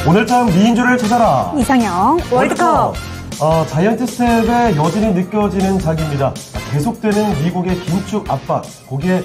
오늘장 미인주를 찾아라. 이상형 월드컵. 자이언트 스텝에 여진이 느껴지는 작입니다. 계속되는 미국의 긴축 압박, 거기에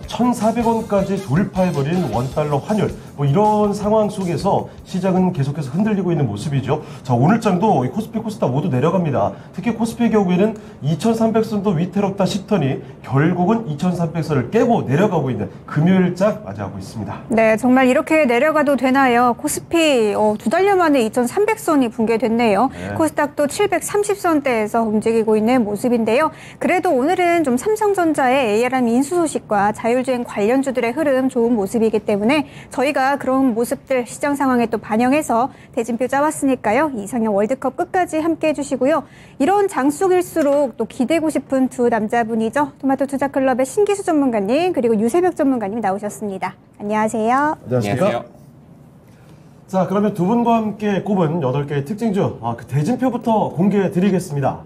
1,400원까지 돌파해버린 원달러 환율, 이런 상황 속에서 시장은 계속해서 흔들리고 있는 모습이죠. 자, 오늘장도 코스피, 코스닥 모두 내려갑니다. 특히 코스피의 경우에는 2,300선도 위태롭다 싶더니 결국은 2,300선을 깨고 내려가고 있는 금요일장 맞이하고 있습니다. 네, 정말 이렇게 내려가도 되나요? 코스피 두 달여 만에 2,300선이 붕괴됐네요. 네. 코스닥도 730선대에서 움직이고 있는 모습인데요. 그래도 오늘은 좀 삼성전자의 ARM 인수 소식과 자율주행 관련주들의 흐름 좋은 모습이기 때문에 저희가 그런 모습들 시장 상황에 또 반영해서 대진표 짜왔으니까요. 이상형 월드컵 끝까지 함께 해주시고요. 이런 장속일수록 또 기대고 싶은 두 남자분이죠. 토마토 투자클럽의 신기수 전문가님 그리고 유세벽 전문가님 나오셨습니다. 안녕하세요. 안녕하십니까? 자, 그러면 두 분과 함께 꼽은 8개의 특징주 그 대진표부터 공개해 드리겠습니다.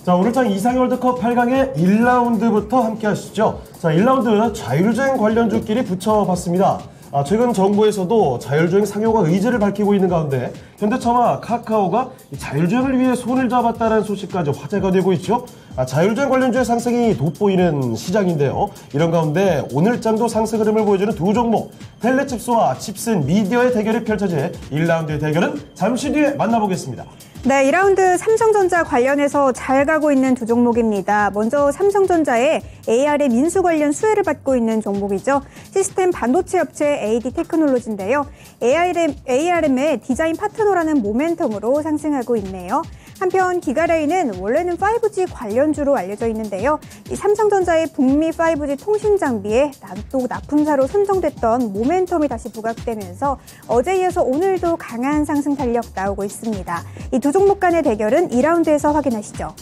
자, 오늘장 이상형 월드컵 8강의 1라운드부터 함께 하시죠. 자, 1라운드 자율주행 관련주끼리 붙여봤습니다. 최근 정부에서도 자율주행 상용화 의지를 밝히고 있는 가운데 현대차와 카카오가 자율주행을 위해 손을 잡았다는 소식까지 화제가 되고 있죠. 자율주행 관련주의 상승이 돋보이는 시장인데요. 이런 가운데 오늘장도 상승 흐름을 보여주는 두 종목, 텔레칩스와 칩슨 미디어의 대결이 펼쳐질 1라운드의 대결은 잠시 뒤에 만나보겠습니다. 네, 2라운드 삼성전자 관련해서 잘 가고 있는 두 종목입니다. 먼저 삼성전자의 ARM 인수 관련 수혜를 받고 있는 종목이죠. 시스템 반도체 업체 AD 테크놀로지인데요. ARM의 디자인 파트너라는 모멘텀으로 상승하고 있네요. 한편 기가레이는 원래는 5G 관련주로 알려져 있는데요. 이 삼성전자의 북미 5G 통신 장비에 또 납품사로 선정됐던 모멘텀이 다시 부각되면서 어제에 이어서 오늘도 강한 상승 탄력 나오고 있습니다. 이 두 종목 간의 대결은 2라운드에서 확인하시죠.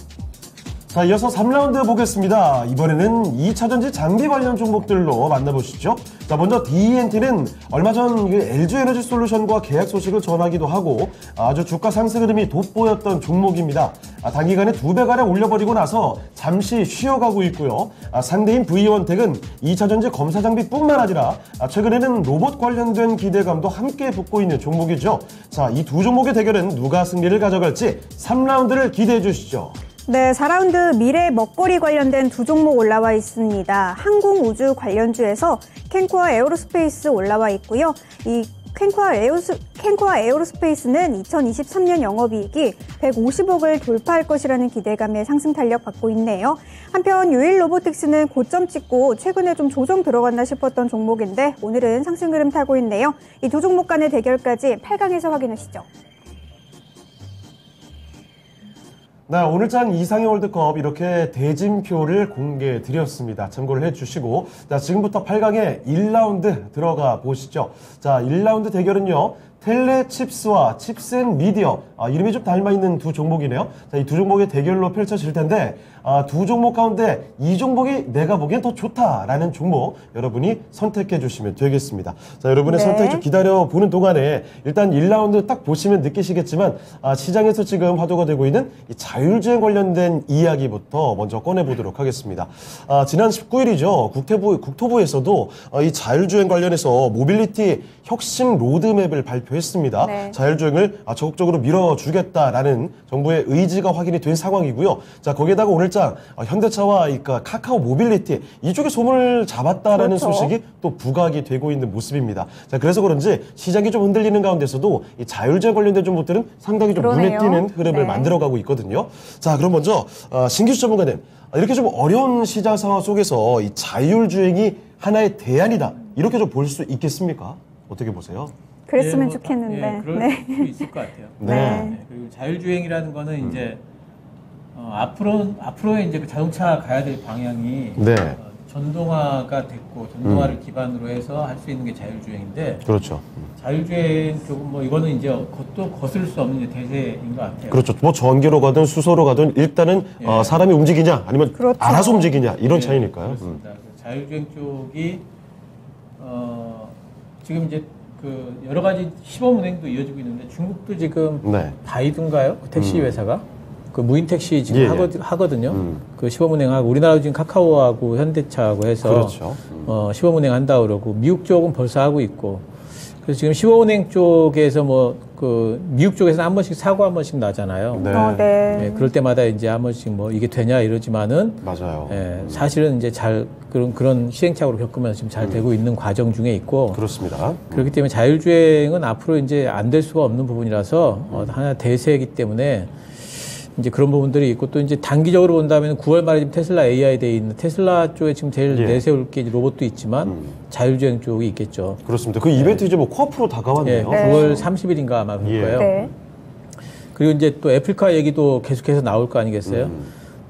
자, 이어서 3라운드 보겠습니다. 이번에는 2차전지 장비 관련 종목들로 만나보시죠. 자, 먼저 D&T는 얼마 전 LG에너지 솔루션과 계약 소식을 전하기도 하고 아주 주가 상승 흐름이 돋보였던 종목입니다. 단기간에 2배가량 올려버리고 나서 잠시 쉬어가고 있고요. 상대인 V1텍은 2차전지 검사 장비뿐만 아니라 최근에는 로봇 관련된 기대감도 함께 붙고 있는 종목이죠. 자, 이 두 종목의 대결은 누가 승리를 가져갈지 3라운드를 기대해 주시죠. 네, 4라운드 미래 먹거리 관련된 두 종목 올라와 있습니다. 항공우주 관련주에서 캔코아 에어로스페이스 올라와 있고요. 이 캔코아 에어로스페이스는 2023년 영업이익이 150억을 돌파할 것이라는 기대감에 상승 탄력 받고 있네요. 한편 유일 로보틱스는 고점 찍고 최근에 좀 조정 들어갔나 싶었던 종목인데 오늘은 상승 흐름 타고 있네요. 이 두 종목 간의 대결까지 8강에서 확인하시죠. 네, 오늘장 이상형 월드컵 이렇게 대진표를 공개해 드렸습니다. 참고를 해주시고, 자, 지금부터 8강의 1라운드 들어가 보시죠. 자, 1라운드 대결은요, 텔레칩스와 칩센 미디어, 이름이 좀 닮아있는 두 종목이네요. 자, 이 두 종목의 대결로 펼쳐질 텐데, 두 종목 가운데 이 종목이 내가 보기엔 더 좋다라는 종목 여러분이 선택해 주시면 되겠습니다. 자, 여러분의 선택 좀 기다려보는 동안에 일단 1라운드 딱 보시면 느끼시겠지만 시장에서 지금 화두가 되고 있는 이 자율주행 관련된 이야기부터 먼저 꺼내보도록 하겠습니다. 지난 19일이죠. 국토부에서도 이 자율주행 관련해서 모빌리티 혁신 로드맵을 발표했습니다. 네. 자율주행을 적극적으로 밀어주겠다라는 정부의 의지가 확인이 된 상황이고요. 자, 거기에다가 오늘장 현대차와 카카오 모빌리티 이쪽에 소문을 잡았다라는 그렇죠. 소식이 또 부각이 되고 있는 모습입니다. 자, 그래서 그런지 시장이 좀 흔들리는 가운데서도 이 자율주행 관련된 종목들은 상당히 좀 눈에 띄는 흐름을 네. 만들어가고 있거든요. 자, 그럼 먼저 신기수 전문가님, 이렇게 좀 어려운 시장 상황 속에서 이 자율주행이 하나의 대안이다 이렇게 좀 볼 수 있겠습니까? 어떻게 보세요? 그랬으면 좋겠는데. 그럴 수 있을 것 같아요. 네. 그리고 자율주행이라는 거는 이제 앞으로의 이제 그 자동차 가야 될 방향이 네. 전동화가 됐고 전동화를 기반으로 해서 할 수 있는 게 자율주행인데. 그렇죠. 자율주행 쪽은 이거는 이제 그것도 거슬 수 없는 대세인 것 같아요. 그렇죠. 전기로 가든 수소로 가든 일단은 사람이 움직이냐 아니면 그렇죠. 알아서 움직이냐 이런 차이니까요. 그렇습니다. 자율주행 쪽이 지금 이제 그 여러 가지 시범 운행도 이어지고 있는데 중국도 지금 바이든가요? 그 택시 회사가 그 무인 택시 지금 하거든요. 그 시범 운행하고 우리나라도 지금 카카오하고 현대차하고 해서 그렇죠. 시범 운행한다 그러고 미국 쪽은 벌써 하고 있고 그래서 지금 시범은행 쪽에서 뭐 미국 쪽에서 한 번씩 사고 한 번씩 나잖아요. 네. 네. 예, 그럴 때마다 이제 한 번씩 뭐 이게 되냐 이러지만은 맞아요. 사실은 이제 잘 그런 시행착오를 겪으면서 지금 잘 되고 있는 과정 중에 있고 그렇습니다. 그렇기 때문에 자율주행은 앞으로 이제 안 될 수가 없는 부분이라서 하나 대세이기 때문에 이제 그런 부분들이 있고 또 이제 단기적으로 본다면 9월 말에 지금 테슬라 AI 돼 있는 테슬라 쪽에 지금 제일 예. 내세울 게 로봇도 있지만 자율주행 쪽이 있겠죠. 그렇습니다. 그 이벤트 이제 뭐 코앞으로 다가왔네요. 예, 9월 30일인가 아마 그럴 예. 거예요. 네. 그리고 이제 또 애플카 얘기도 계속해서 나올 거 아니겠어요?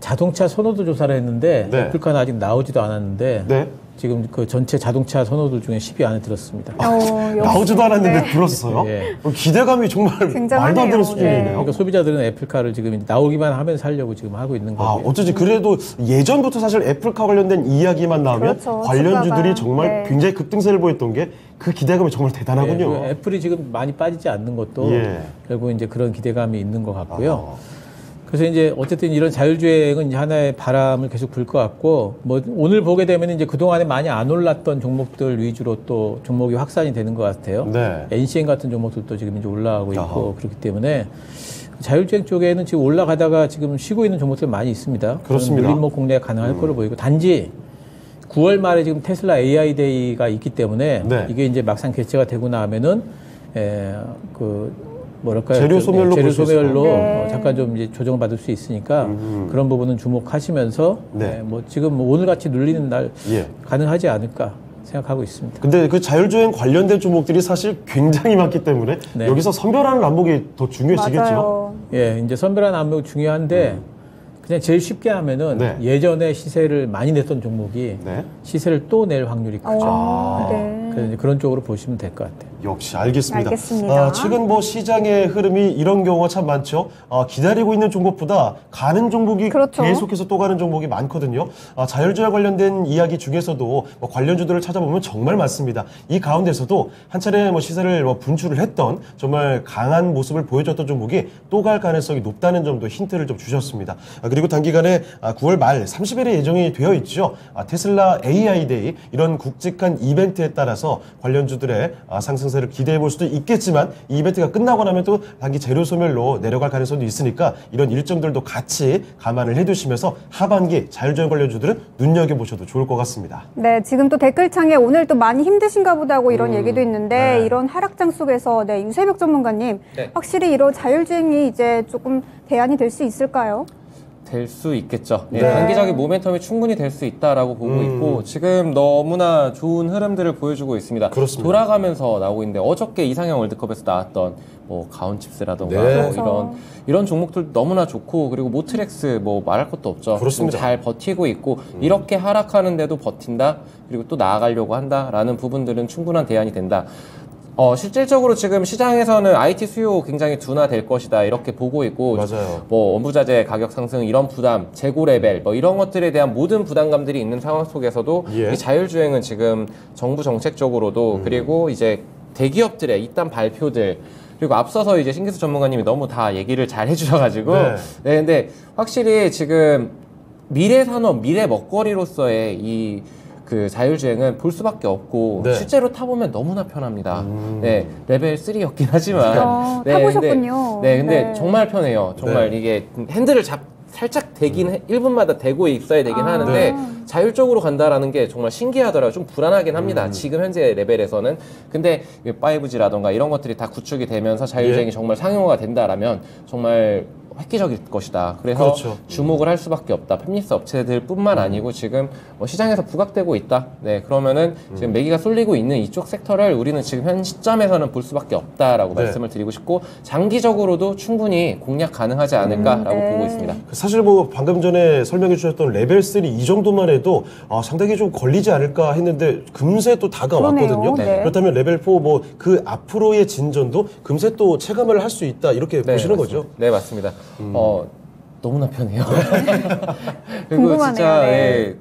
자동차 선호도 조사를 했는데 네. 애플카는 아직 나오지도 않았는데 네. 지금 그 전체 자동차 선호도 중에 10위 안에 들었습니다. 역시. 나오지도 않았는데 들었어요. 예. 기대감이 정말 굉장하네요. 말도 안 되는 네. 수준이네요. 그러니까 소비자들은 애플카를 지금 나오기만 하면 살려고 지금 하고 있는 아, 거고요. 어쩌지 그래도 예전부터 사실 애플카 관련된 이야기만 나오면 그렇죠. 관련주들이 주가가. 정말 네. 굉장히 급등세를 보였던 게 그 기대감이 정말 대단하군요. 그 애플이 지금 많이 빠지지 않는 것도 예. 결국 이제 그런 기대감이 있는 것 같고요. 아. 그래서 이제 어쨌든 이런 자율주행은 이제 하나의 바람을 계속 불 것 같고 뭐 오늘 보게 되면 이제 그동안에 많이 안 올랐던 종목들 위주로 또 종목이 확산이 되는 것 같아요. 네. NCM 같은 종목들도 지금 이제 올라가고 있고 아하. 그렇기 때문에 자율주행 쪽에는 지금 올라가다가 지금 쉬고 있는 종목들 많이 있습니다. 그렇습니다. 물림목 공략 가능할 거로 보이고 단지 9월 말에 지금 테슬라 AI 데이가 있기 때문에 네. 이게 이제 막상 개최가 되고 나면은 뭐랄까요? 재료 소멸로 재료 볼수 있을 소멸로 거예요. 네. 잠깐 좀 이제 조정받을 수 있으니까 그런 부분은 주목하시면서 네. 뭐 지금 뭐 오늘 같이 눌리는 날 예. 가능하지 않을까 생각하고 있습니다. 근데 그 자율주행 관련된 종목들이 사실 굉장히 많기 때문에 네. 여기서 선별하는 안목이 더 중요해지겠죠. 맞아요. 예, 이제 선별한 안목이 중요한데 그냥 제일 쉽게 하면은 네. 예전에 시세를 많이 냈던 종목이 네. 시세를 또 낼 확률이 크죠. 네. 그래서 이제 그런 쪽으로 보시면 될 것 같아요. 역시 알겠습니다. 알겠습니다. 최근 뭐 시장의 흐름이 이런 경우가 참 많죠. 기다리고 있는 종목보다 가는 종목이 그렇죠. 계속해서 또 가는 종목이 많거든요. 자율주행 관련된 이야기 중에서도 뭐 관련주들을 찾아보면 정말 많습니다. 이 가운데서도 한 차례 뭐 시세를 뭐 분출을 했던 정말 강한 모습을 보여줬던 종목이 또 갈 가능성이 높다는 점도 힌트를 좀 주셨습니다. 그리고 단기간에 9월 말 30일에 예정이 되어 있죠. 테슬라 AI 데이 이런 굵직한 이벤트에 따라서 관련주들의 상승세를 기대해 볼 수도 있겠지만 이 이벤트가 끝나고 나면 또 단기 재료 소멸로 내려갈 가능성도 있으니까 이런 일정들도 같이 감안을 해두시면서 하반기 자율주행 관련주들은 눈여겨보셔도 좋을 것 같습니다. 네, 지금 또 댓글창에 오늘 또 많이 힘드신가 보다고 이런 얘기도 있는데 네. 이런 하락장 속에서 네, 유세벽 전문가님 네. 확실히 이런 자율주행이 이제 조금 대안이 될 수 있을까요? 될 수 있겠죠. 네. 단기적인 모멘텀이 충분히 될 수 있다라고 보고 있고 지금 너무나 좋은 흐름들을 보여주고 있습니다. 그렇습니다. 돌아가면서 나오고 있는데 어저께 이상형 월드컵에서 나왔던 뭐 가온칩스라던가 네. 뭐 그렇죠. 이런 종목들 너무나 좋고 그리고 모트렉스 뭐 말할 것도 없죠. 그렇습니다. 지금 잘 버티고 있고 이렇게 하락하는데도 버틴다. 그리고 또 나아가려고 한다라는 부분들은 충분한 대안이 된다. 실질적으로 지금 시장에서는 IT 수요 굉장히 둔화될 것이다 이렇게 보고 있고 맞아요. 뭐 원부자재 가격 상승 이런 부담, 재고 레벨 뭐 이런 것들에 대한 모든 부담감들이 있는 상황 속에서도 예. 이 자율주행은 지금 정부 정책적으로도 그리고 이제 대기업들의 이딴 발표들 그리고 앞서서 이제 신기수 전문가님이 너무 다 얘기를 잘 해주셔가지고 네. 네 근데 확실히 지금 미래 산업, 미래 먹거리로서의 그 자율주행은 볼 수밖에 없고 네. 실제로 타보면 너무나 편합니다. 네 레벨 3였긴 하지만 타보셨군요. 근데 네. 정말 편해요. 정말 네. 이게 핸들을 살짝 대긴 1분마다 대고 있어야 되긴 하는데 네. 자율적으로 간다라는 게 정말 신기하더라고요. 좀 불안하긴 합니다. 지금 현재 레벨에서는. 근데 5G라던가 이런 것들이 다 구축이 되면서 자율주행이 예. 정말 상용화가 된다라면 정말 획기적일 것이다. 그래서 그렇죠. 주목을 할 수밖에 없다. 팹리스 업체들뿐만 아니고 지금 시장에서 부각되고 있다. 네, 그러면은 지금 매기가 쏠리고 있는 이쪽 섹터를 우리는 지금 현 시점에서는 볼 수밖에 없다라고 네. 말씀을 드리고 싶고 장기적으로도 충분히 공략 가능하지 않을까라고 네. 보고 있습니다. 사실 뭐 방금 전에 설명해 주셨던 레벨 3 이 정도만 해도 상당히 좀 걸리지 않을까 했는데 금세 또 다가왔거든요. 그러네요. 네. 그렇다면 레벨 4 뭐 그 앞으로의 진전도 금세 또 체감을 할 수 있다 이렇게 보시는 맞습니다. 거죠. 네, 맞습니다. 너무나 편해요. 그리고 궁금하네요. 진짜 네.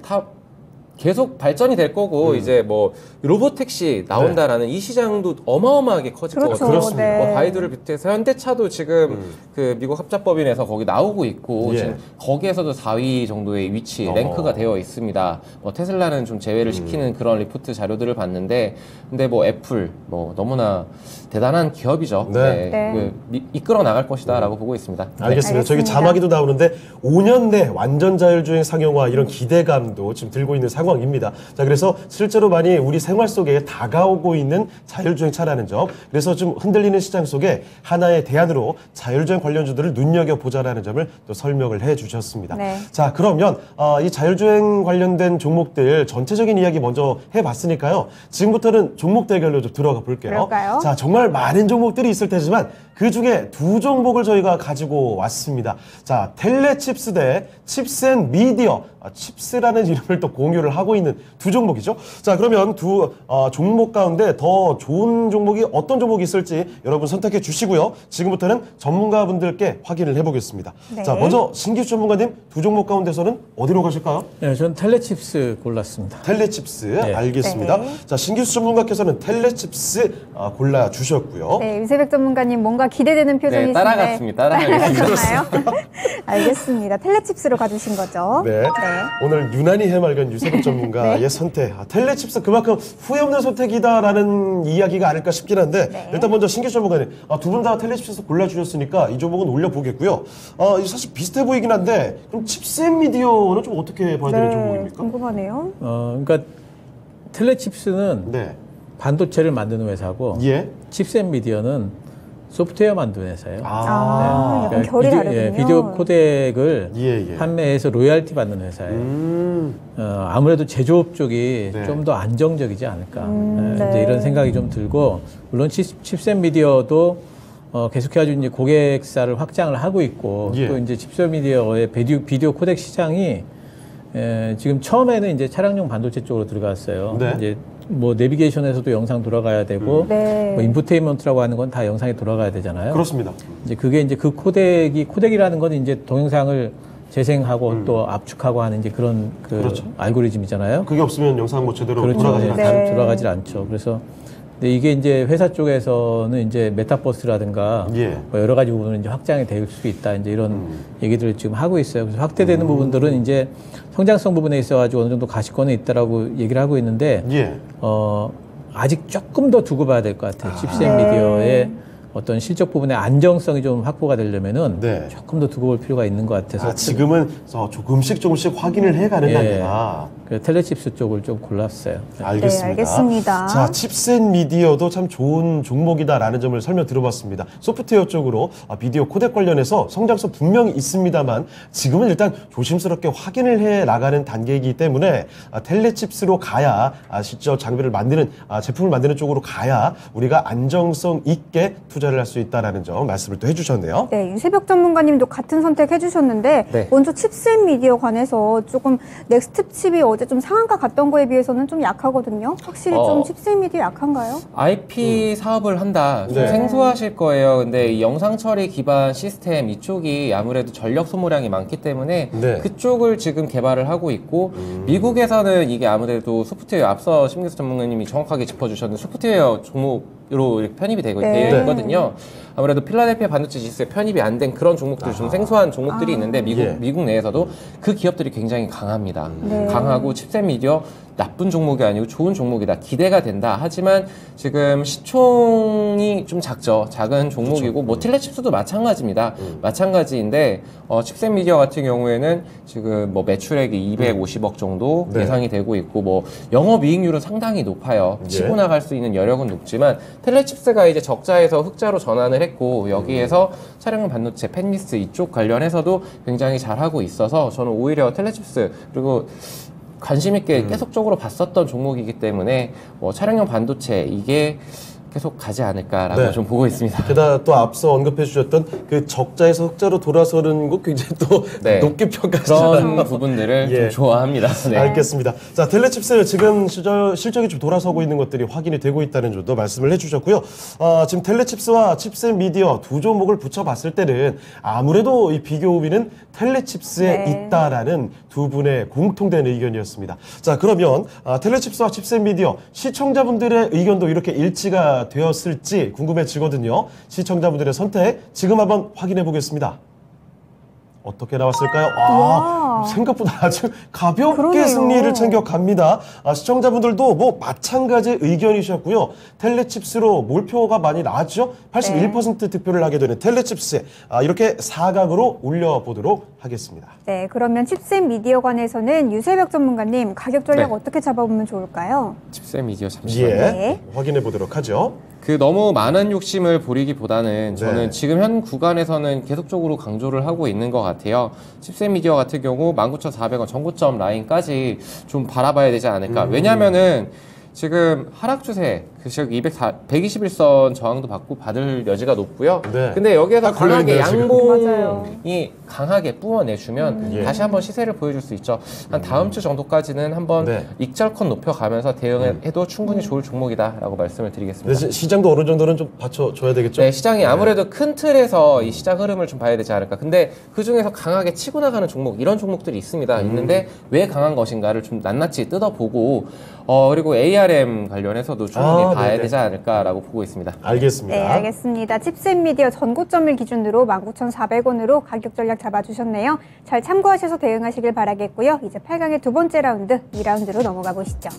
계속 발전이 될 거고 이제 뭐 로보택시 나온다라는 이 시장도 어마어마하게 커질 그렇죠. 거거든요. 그렇습니다. 네. 뭐 바이두를 비롯해서 현대차도 지금 그 미국 합작법인에서 거기 나오고 있고 예. 지금 거기에서도 4위 정도의 위치 랭크가 되어 있습니다. 뭐 테슬라는 좀 제외를 시키는 그런 리포트 자료들을 봤는데 근데 뭐 애플 뭐 너무나 대단한 기업이죠. 네. 네. 이끌어 나갈 것이다라고 보고 있습니다. 알겠습니다. 저기 알겠습니다. 자막이도 나오는데 5년 내 완전 자율주행 상용화 이런 기대감도 지금 들고 있는 상황입니다. 자, 그래서 실제로 많이 우리 생활 속에 다가오고 있는 자율주행 차라는 점. 그래서 좀 흔들리는 시장 속에 하나의 대안으로 자율주행 관련주들을 눈여겨보자라는 점을 또 설명을 해 주셨습니다. 네. 자, 그러면 이 자율주행 관련된 종목들 전체적인 이야기 먼저 해봤으니까요. 지금부터는 종목 대결로 좀 들어가 볼게요. 그럴까요? 자, 정말 많은 종목들이 있을 테지만 그 중에 두 종목을 저희가 가지고 왔습니다. 자, 텔레칩스 대 칩스앤미디어. 칩스라는 이름을 또 공유를 하고 있는 두 종목이죠. 자, 그러면 두 종목 가운데 더 좋은 종목이 어떤 종목이 있을지 여러분 선택해 주시고요. 지금부터는 전문가분들께 확인을 해보겠습니다. 네. 자, 먼저 신기수 전문가님 두 종목 가운데서는 어디로 가실까요? 네, 저는 텔레칩스 골랐습니다. 텔레칩스 네. 알겠습니다. 네. 자, 신기수 전문가께서는 텔레칩스 골라주셨고요. 네, 유세백 전문가님 뭔가 기대되는 표정이신데. 네, 따라갔습니다. 따라가겠습니다. 따라가셨나요? 알겠습니다. 텔레칩스로 가주신 거죠. 네. 오늘 유난히 해맑은 유세백 전문가의 네. 선택. 텔레칩스 그만큼 후회 없는 선택이다라는 이야기가 아닐까 싶긴 한데 네. 일단 먼저 신기수 전문가님 두 분 다 텔레칩스 골라주셨으니까 이 종목은 올려보겠고요. 사실 비슷해 보이긴 한데 그럼 칩스앤미디어는 좀 어떻게 봐야 되는 종목입니까? 궁금하네요. 그러니까 텔레칩스는 네. 반도체를 만드는 회사고 예. 칩스앤미디어는 소프트웨어 만드는 회사예요. 약간 그러니까 결이 비디오, 다르군요. 비디오 코덱을 예. 판매해서 로열티 받는 회사예요. 아무래도 제조업 쪽이 네. 좀 더 안정적이지 않을까. 네. 이제 이런 생각이 좀 들고, 물론 칩셋미디어도 계속해가지고 이제 고객사를 확장을 하고 있고, 예. 또 이제 칩셋미디어의 비디오 코덱 시장이 지금 처음에는 이제 차량용 반도체 쪽으로 들어갔어요. 네. 이제 뭐 내비게이션에서도 영상 돌아가야 되고, 네. 뭐 인포테인먼트라고 하는 건 다 영상이 돌아가야 되잖아요. 그렇습니다. 이제 그게 이제 그 코덱이라는 건 이제 동영상을 재생하고 또 압축하고 하는 이제 그런 그렇죠. 알고리즘이잖아요. 그게 없으면 영상 뭐 제대로 그렇죠. 돌아가지 예, 않죠. 네. 돌아가질 않죠. 그래서 근데 이게 이제 회사 쪽에서는 이제 메타버스라든가 예. 뭐 여러 가지 부분은 이제 확장이 될 수 있다. 이제 이런 얘기들을 지금 하고 있어요. 그래서 확대되는 부분들은 이제 성장성 부분에 있어가지고 어느 정도 가시권에 있다라고 얘기를 하고 있는데 예. 아직 조금 더 두고 봐야 될 것 같아요. 칩셋미디어의 어떤 실적 부분의 안정성이 좀 확보가 되려면은 네. 조금 더 두고 볼 필요가 있는 것 같아서 지금은 조금씩 확인을 해가는 예. 단계다. 그래서 텔레칩스 쪽을 좀 골랐어요. 알겠습니다. 네, 알겠습니다. 자, 칩셋미디어도 참 좋은 종목이다라는 점을 설명 들어봤습니다. 소프트웨어 쪽으로 비디오 코덱 관련해서 성장성 분명히 있습니다만 지금은 일단 조심스럽게 확인을 해 나가는 단계이기 때문에 텔레칩스로 가야 실제 장비를 만드는 제품을 만드는 쪽으로 가야 우리가 안정성 있게 투자를 할 수 있다라는 점 말씀을 또 해주셨네요. 네, 유세벽 전문가님도 같은 선택 해주셨는데 네. 먼저 칩셋미디어 관해서 조금 넥스트 칩이 어제 좀 상한가 갔던 거에 비해서는 좀 약하거든요. 확실히 좀 칩셋미디어 약한가요? IP 사업을 한다. 좀 네. 생소하실 거예요. 근데 이 영상 처리 기반 시스템 이쪽이 아무래도 전력 소모량이 많기 때문에 네. 그쪽을 지금 개발을 하고 있고 미국에서는 이게 아무래도 소프트웨어 앞서 심기수 전문가님이 정확하게 짚어주셨는데 소프트웨어 종목으로 편입이 되어 네. 있거든요. 아무래도 필라델피아 반도체 지수에 편입이 안 된 그런 종목들 좀 생소한 종목들이 있는데 미국 내에서도 그 기업들이 굉장히 강합니다. 네. 강하고 칩셋 미디어 나쁜 종목이 아니고 좋은 종목이다. 기대가 된다. 하지만 지금 시총이 좀 작죠. 작은 종목이고 뭐 텔레칩스도 마찬가지입니다. 마찬가지인데 칩셋 미디어 같은 경우에는 지금 뭐 매출액이 250억 정도 네. 예상이 되고 있고 뭐 영업이익률은 상당히 높아요. 치고 나갈 수 있는 여력은 높지만 텔레칩스가 이제 적자에서 흑자로 전환을 했고 여기에서 차량용 반도체, 펜미스 이쪽 관련해서도 굉장히 잘하고 있어서 저는 오히려 텔레칩스 그리고 관심 있게 계속적으로 봤었던 종목이기 때문에 뭐 차량용 반도체 이게 계속 가지 않을까라고 네. 좀 보고 있습니다. 게다가 또 앞서 언급해 주셨던 그 적자에서 흑자로 돌아서는 거 굉장히 또 네. 높게 평가하시잖아요. 그런 부분들을 예. 좀 좋아합니다. 네. 알겠습니다. 자, 텔레칩스 지금 실적이 좀 돌아서고 있는 것들이 확인이 되고 있다는 점도 말씀을 해주셨고요. 지금 텔레칩스와 칩셋 미디어 두 종목을 붙여봤을 때는 아무래도 이 비교 우위는 텔레칩스에 네. 있다라는 두 분의 공통된 의견이었습니다. 자, 그러면 텔레칩스와 칩셋 미디어 시청자분들의 의견도 이렇게 일치가 되었을지 궁금해지거든요. 시청자분들의 선택 지금 한번 확인해 보겠습니다. 어떻게 나왔을까요? 와. 생각보다 아주 가볍게 그러네요. 승리를 챙겨갑니다. 시청자분들도 뭐 마찬가지 의견이셨고요. 텔레칩스로 몰표가 많이 나왔죠. 81% 득표를 하게 되는 텔레칩스 이렇게 사각으로 올려보도록 하겠습니다. 네, 그러면 칩셋 미디어관에서는 유세벽 전문가님 가격 전략 네. 어떻게 잡아보면 좋을까요? 칩셋 미디어 잠시만요. 예, 네. 확인해 보도록 하죠. 그 너무 많은 욕심을 부리기보다는 저는 네. 지금 현 구간에서는 계속적으로 강조를 하고 있는 것 같아요. 칩셋 미디어 같은 경우 19,400원 전고점 라인까지 좀 바라봐야 되지 않을까. 왜냐면은 지금 하락 추세, 그 즉 121선 저항도 받고 받을 여지가 높고요. 네. 근데 여기에서 딱 걸려있네요, 강하게 지금. 맞아요. 양봉이 강하게 뿜어내주면 예. 다시 한번 시세를 보여줄 수 있죠. 한 다음 주 정도까지는 한번 네. 익절컷 높여가면서 대응해도 충분히 좋을 종목이다라고 말씀을 드리겠습니다. 근데 시장도 어느 정도는 좀 받쳐줘야 되겠죠? 네, 시장이 아무래도 큰 틀에서 이 시장 흐름을 좀 봐야 되지 않을까. 근데 그 중에서 강하게 치고 나가는 종목, 이런 종목들이 있습니다. 있는데 왜 강한 것인가를 좀 낱낱이 뜯어보고, 그리고 ARM 관련해서도 충분히 봐야 네네. 되지 않을까라고 보고 있습니다. 알겠습니다. 네, 알겠습니다. 칩셋 미디어 전고점을 기준으로 19,400원으로 가격 전략 잡아주셨네요. 잘 참고하셔서 대응하시길 바라겠고요. 이제 8강의 두 번째 라운드, 2라운드로 넘어가 보시죠.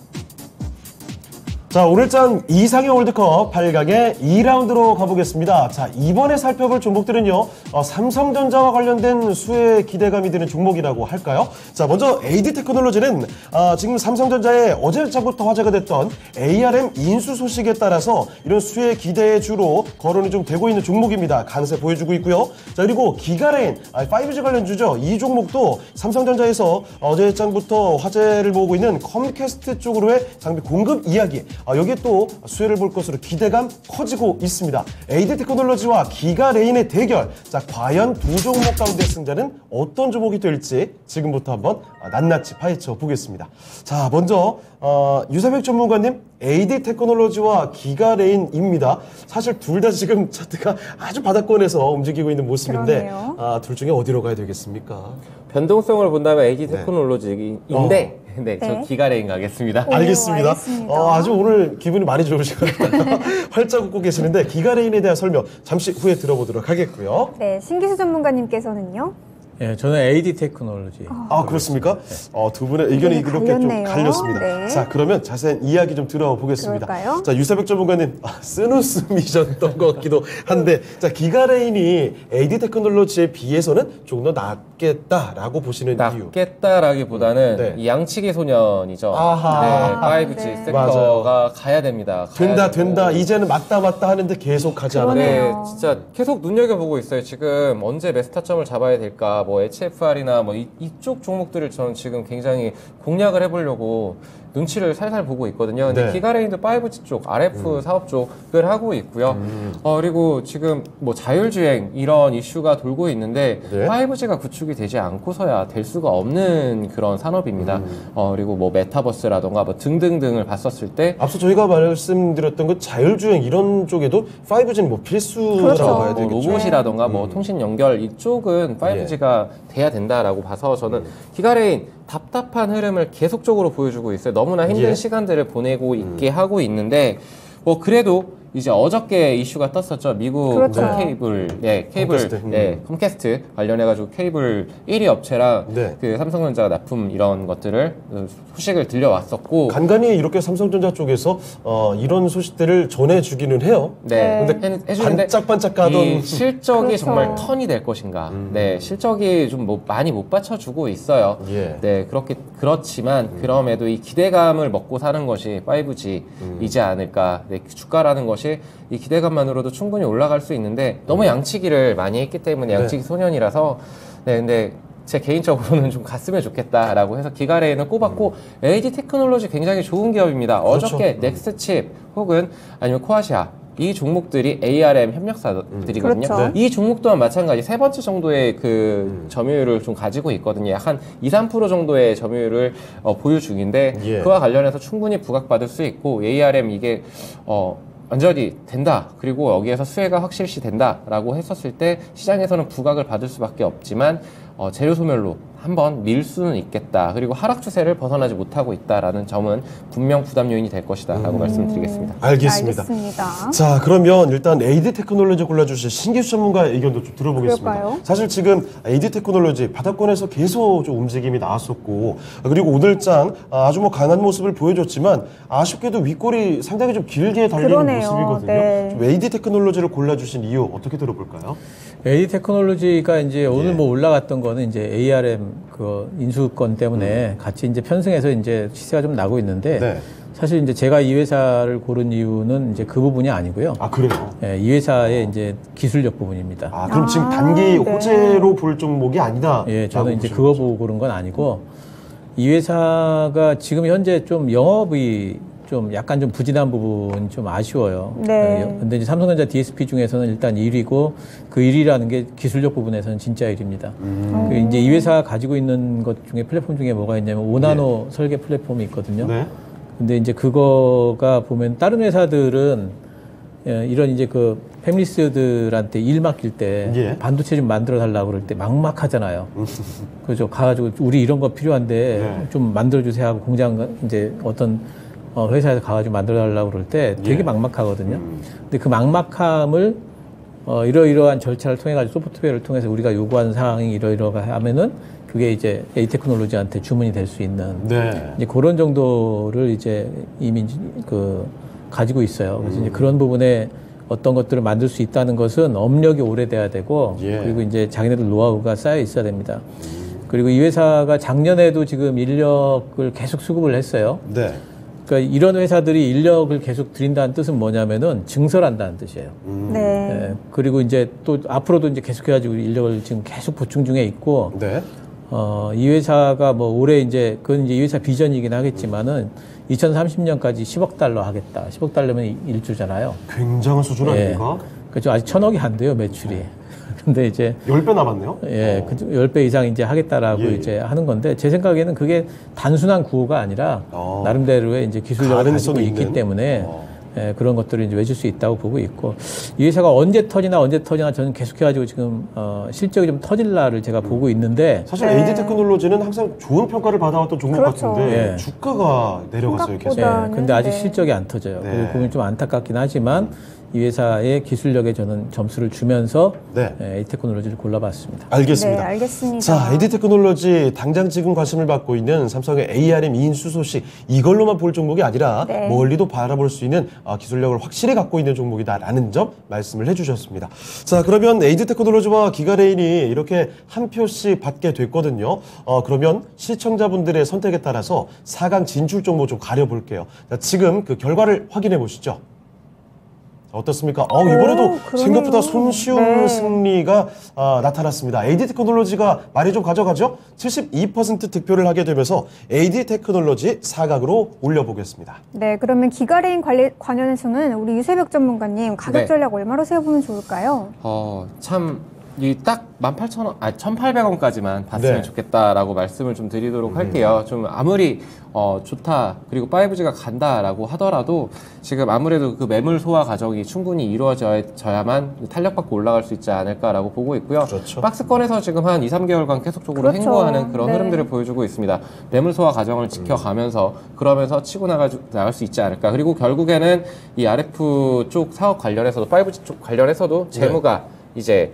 자, 오늘 짠 이상의 월드컵 8강의 2라운드로 가보겠습니다. 자, 이번에 살펴볼 종목들은요, 삼성전자와 관련된 수혜 기대감이 드는 종목이라고 할까요? 자, 먼저 AD 테크놀로지는 지금 삼성전자의 어제부터 화제가 됐던 ARM 인수 소식에 따라서 이런 수혜 기대의 주로 거론이 좀 되고 있는 종목입니다. 강세 보여주고 있고요. 자, 그리고 기가레인 5G 관련주죠. 이 종목도 삼성전자에서 어제장부터 화제를 모으고 있는 컴캐스트 쪽으로의 장비 공급 이야기, 여기에 또 수혜를 볼 것으로 기대감 커지고 있습니다. AD 테크놀로지와 기가레인의 대결. 자, 과연 두 종목 가운데 승자는 어떤 종목이 될지 지금부터 한번 낱낱이 파헤쳐 보겠습니다. 자, 먼저 유세백 전문가님, AD 테크놀로지와 기가레인입니다. 사실 둘 다 지금 차트가 아주 바닥권에서 움직이고 있는 모습인데 둘 중에 어디로 가야 되겠습니까? 변동성을 본다면 AD 테크놀로지인데, 네, 저 네. 기가레인 가겠습니다. 오, 알겠습니다. 알겠습니다. 아주 오늘 기분이 많이 좋으실 것 같아요. 활짝 웃고 계시는데 기가레인에 대한 설명 잠시 후에 들어보도록 하겠고요. 네, 신기수 전문가님께서는요. 예, 저는 AD 테크놀로지. 그렇습니까? 두 분의 의견이 의견이 이렇게 좀 갈렸네요. 갈렸습니다. 네. 자, 그러면 자세한 이야기 좀 들어보겠습니다. 그럴까요? 자, 유세백 전문가님, 쓰누스미셨던 것 같기도 한데, 자, 기가레인이 AD 테크놀로지에 비해서는 조금 더 낫겠다라고 보시는 이유. 낫겠다라기보다는 네. 이 양치기 소년이죠. 아하. 네, 5G 네. 섹터가 가야 됩니다. 가야 된다, 되고. 이제는 맞다 하는데 계속 가지 않아요. 그러네요. 네, 진짜 계속 눈여겨보고 있어요. 지금 언제 매스타점을 잡아야 될까, 뭐 HFR이나 뭐 이쪽 종목들을 저는 지금 굉장히 공략을 해보려고 눈치를 살살 보고 있거든요. 근데 네. 기가레인도 5G 쪽, RF 사업 쪽을 하고 있고요. 그리고 지금 뭐 자율주행 이런 이슈가 돌고 있는데 네. 5G가 구축이 되지 않고서야 될 수가 없는 그런 산업입니다. 그리고 뭐 메타버스라던가 뭐 등등등을 봤었을 때 앞서 저희가 말씀드렸던 그 자율주행 이런 쪽에도 5G는 뭐 필수라고 그렇죠. 봐야 뭐 되겠죠. 로봇이라던가 뭐 통신 연결 이쪽은 5G가 돼야 된다라고 봐서 저는 기가레인 답답한 흐름을 계속적으로 보여주고 있어요. 너무나 힘든 예. 시간들을 보내고 있게 하고 있는데 뭐 그래도 이제 어저께 이슈가 떴었죠. 미국 그렇죠. 케이블, 네, 케이블, 컴캐스트. 네, 컴캐스트 관련해가지고 케이블 1위 업체랑 네. 그 삼성전자가 납품 이런 것들을 소식을 들려왔었고, 간간히 이렇게 삼성전자 쪽에서 이런 소식들을 전해주기는 해요. 네, 네. 근데 해주는데 반짝반짝 가던 이 실적이 그렇죠. 정말 턴이 될 것인가? 네, 실적이 좀 뭐 많이 못 받쳐주고 있어요. 예. 네, 그렇지만 그럼에도 이 기대감을 먹고 사는 것이 5G이지 않을까? 네, 주가라는 것이 이 기대감만으로도 충분히 올라갈 수 있는데 너무 양치기를 많이 했기 때문에 양치기 소년이라서 네, 근데 제 개인적으로는 좀 갔으면 좋겠다라고 해서 기가레인을 꼽았고 AD 테크놀로지 굉장히 좋은 기업입니다. 그렇죠. 어저께 넥스트칩 혹은 아니면 코아시아 이 종목들이 ARM 협력사들이거든요. 그렇죠. 이 종목 또한 마찬가지 세 번째 정도의 그 점유율을 좀 가지고 있거든요. 약 한 2~3% 정도의 점유율을 보유 중인데 예. 그와 관련해서 충분히 부각받을 수 있고 ARM 이게 완전히 된다. 그리고 여기에서 수혜가 확실시 된다라고 했었을 때 시장에서는 부각을 받을 수밖에 없지만 재료 소멸로 한번 밀 수는 있겠다. 그리고 하락 추세를 벗어나지 못하고 있다라는 점은 분명 부담 요인이 될 것이다라고 말씀드리겠습니다. 알겠습니다. 알겠습니다. 자, 그러면 일단 AD 테크놀로지 골라주신 신기수 전문가의 의견도 좀 들어보겠습니다. 그럴까요? 사실 지금 AD 테크놀로지 바닥권에서 계속 좀 움직임이 나왔었고, 그리고 오늘장 아주 뭐 강한 모습을 보여줬지만 아쉽게도 윗골이 상당히 좀 길게 달리는 그러네요. 모습이거든요. 네. 좀 AD 테크놀로지를 골라주신 이유 어떻게 들어볼까요? AD 테크놀로지가 이제 오늘 뭐 올라갔던 거는 이제 ARM 그 인수권 때문에 같이 이제 편승해서 이제 시세가 좀 나고 있는데 네. 사실 이제 제가 이 회사를 고른 이유는 이제 그 부분이 아니고요. 아, 그래요? 예, 이 회사의 이제 기술력 부분입니다. 아, 그럼 지금 아, 단기 네. 호재로 볼 종목이 아니다. 예, 저는 이제 라고 그거 보시는 보고 고른 건 아니고 이 회사가 지금 현재 좀 영업이 좀 약간 좀 부진한 부분이 좀 아쉬워요. 네. 근데 이제 삼성전자 DSP 중에서는 일단 1위고 그 1위라는 게 기술력 부분에서는 진짜 1위입니다. 그 이제 이 회사가 가지고 있는 것 중에 플랫폼 중에 뭐가 있냐면 5나노 설계 플랫폼이 있거든요. 네. 근데 이제 그거가 보면 다른 회사들은 이런 이제 그 패밀리스들한테 일 맡길 때 예. 반도체 좀 만들어 달라고 그럴 때 막막하잖아요. 그죠. 가가지고 우리 이런 거 필요한데 네. 좀 만들어 주세요 하고 공장 이제 어떤 회사에서 가가지고 만들어 달라고 그럴 때 되게 예. 막막하거든요. 근데 그 막막함을 이러이러한 절차를 통해 가지고 소프트웨어를 통해서 우리가 요구하는 사항이 이러이러하면은 그게 이제 A 테크놀로지한테 주문이 될 수 있는 네. 이제 그런 정도를 이제 이미 그 가지고 있어요. 그래서 이제 그런 부분에 어떤 것들을 만들 수 있다는 것은 업력이 오래돼야 되고 예. 그리고 이제 자기네들 노하우가 쌓여 있어야 됩니다. 그리고 이 회사가 작년에도 지금 인력을 계속 수급을 했어요. 네. 그러니까 이런 회사들이 인력을 계속 들인다는 뜻은 뭐냐면은 증설한다는 뜻이에요. 네. 예, 그리고 이제 또 앞으로도 이제 계속해가지고 인력을 지금 계속 보충 중에 있고, 네. 이 회사가 뭐 올해 이제 그건 이제 이 회사 비전이긴 하겠지만은 2030년까지 10억 달러 하겠다. 10억 달러면 1조잖아요. 굉장한 수준 아닙니까? 그렇죠. 아직 1,000억이 안 돼요, 매출이. 근데 이제 10배 남았네요? 예, 10배 이상 이제 하겠다라고 예, 예. 이제 하는 건데 제 생각에는 그게 단순한 구호가 아니라 나름대로의 이제 기술력을 가지고 가능성이 있기 있는? 때문에 예, 그런 것들을 이제 외줄 수 있다고 보고 있고 이 회사가 언제 터지나 저는 계속해가지고 지금 실적이 좀 터질라를 제가 보고 있는데 사실 네. AD 테크놀로지는 항상 좋은 평가를 받아왔던 종목 그렇죠. 같은데 예. 주가가 내려갔어요, 계속. 생각보다. 예, 근데 아직 네. 실적이 안 터져요. 네. 그리고 그건 좀 안타깝긴 하지만 이 회사의 기술력에 저는 점수를 주면서 네. A 테크놀로지를 골라봤습니다. 알겠습니다. 네, 알겠습니다. 자, AD 테크놀로지 당장 지금 관심을 받고 있는 삼성의 ARM 인수 소식 이걸로만 볼 종목이 아니라 네. 멀리도 바라볼 수 있는 기술력을 확실히 갖고 있는 종목이다라는 점 말씀을 해주셨습니다. 자, 그러면 AD 테크놀로지와 기가레인이 이렇게 한 표씩 받게 됐거든요. 그러면 시청자분들의 선택에 따라서 4강 진출 종목 좀 가려볼게요. 자, 지금 그 결과를 확인해 보시죠. 어떻습니까? 이번에도 그러네요. 생각보다 손쉬운 네. 승리가 나타났습니다. AD 테크놀로지가 많이 좀 가져가죠? 72% 득표를 하게 되면서 AD 테크놀로지 4강으로 올려보겠습니다. 네, 그러면 기가레인 관련해서는 우리 유세벽 전문가님 가격 네. 전략 얼마로 세워보면 좋을까요? 이 딱 18,000원, 1,800원까지만 봤으면 네. 좋겠다라고 말씀을 좀 드리도록 할게요. 좀 아무리 좋다 그리고 5G가 간다라고 하더라도 지금 아무래도 그 매물 소화 과정이 충분히 이루어져야만 탄력받고 올라갈 수 있지 않을까라고 보고 있고요. 그렇죠. 박스권에서 지금 한 2~3개월간 계속적으로 그렇죠. 횡보하는 그런 네. 흐름들을 보여주고 있습니다. 매물 소화 과정을 지켜가면서 그러면서 치고 나갈 수 있지 않을까. 그리고 결국에는 이 RF 쪽 사업 관련해서도 5G 쪽 관련해서도 재무가 이제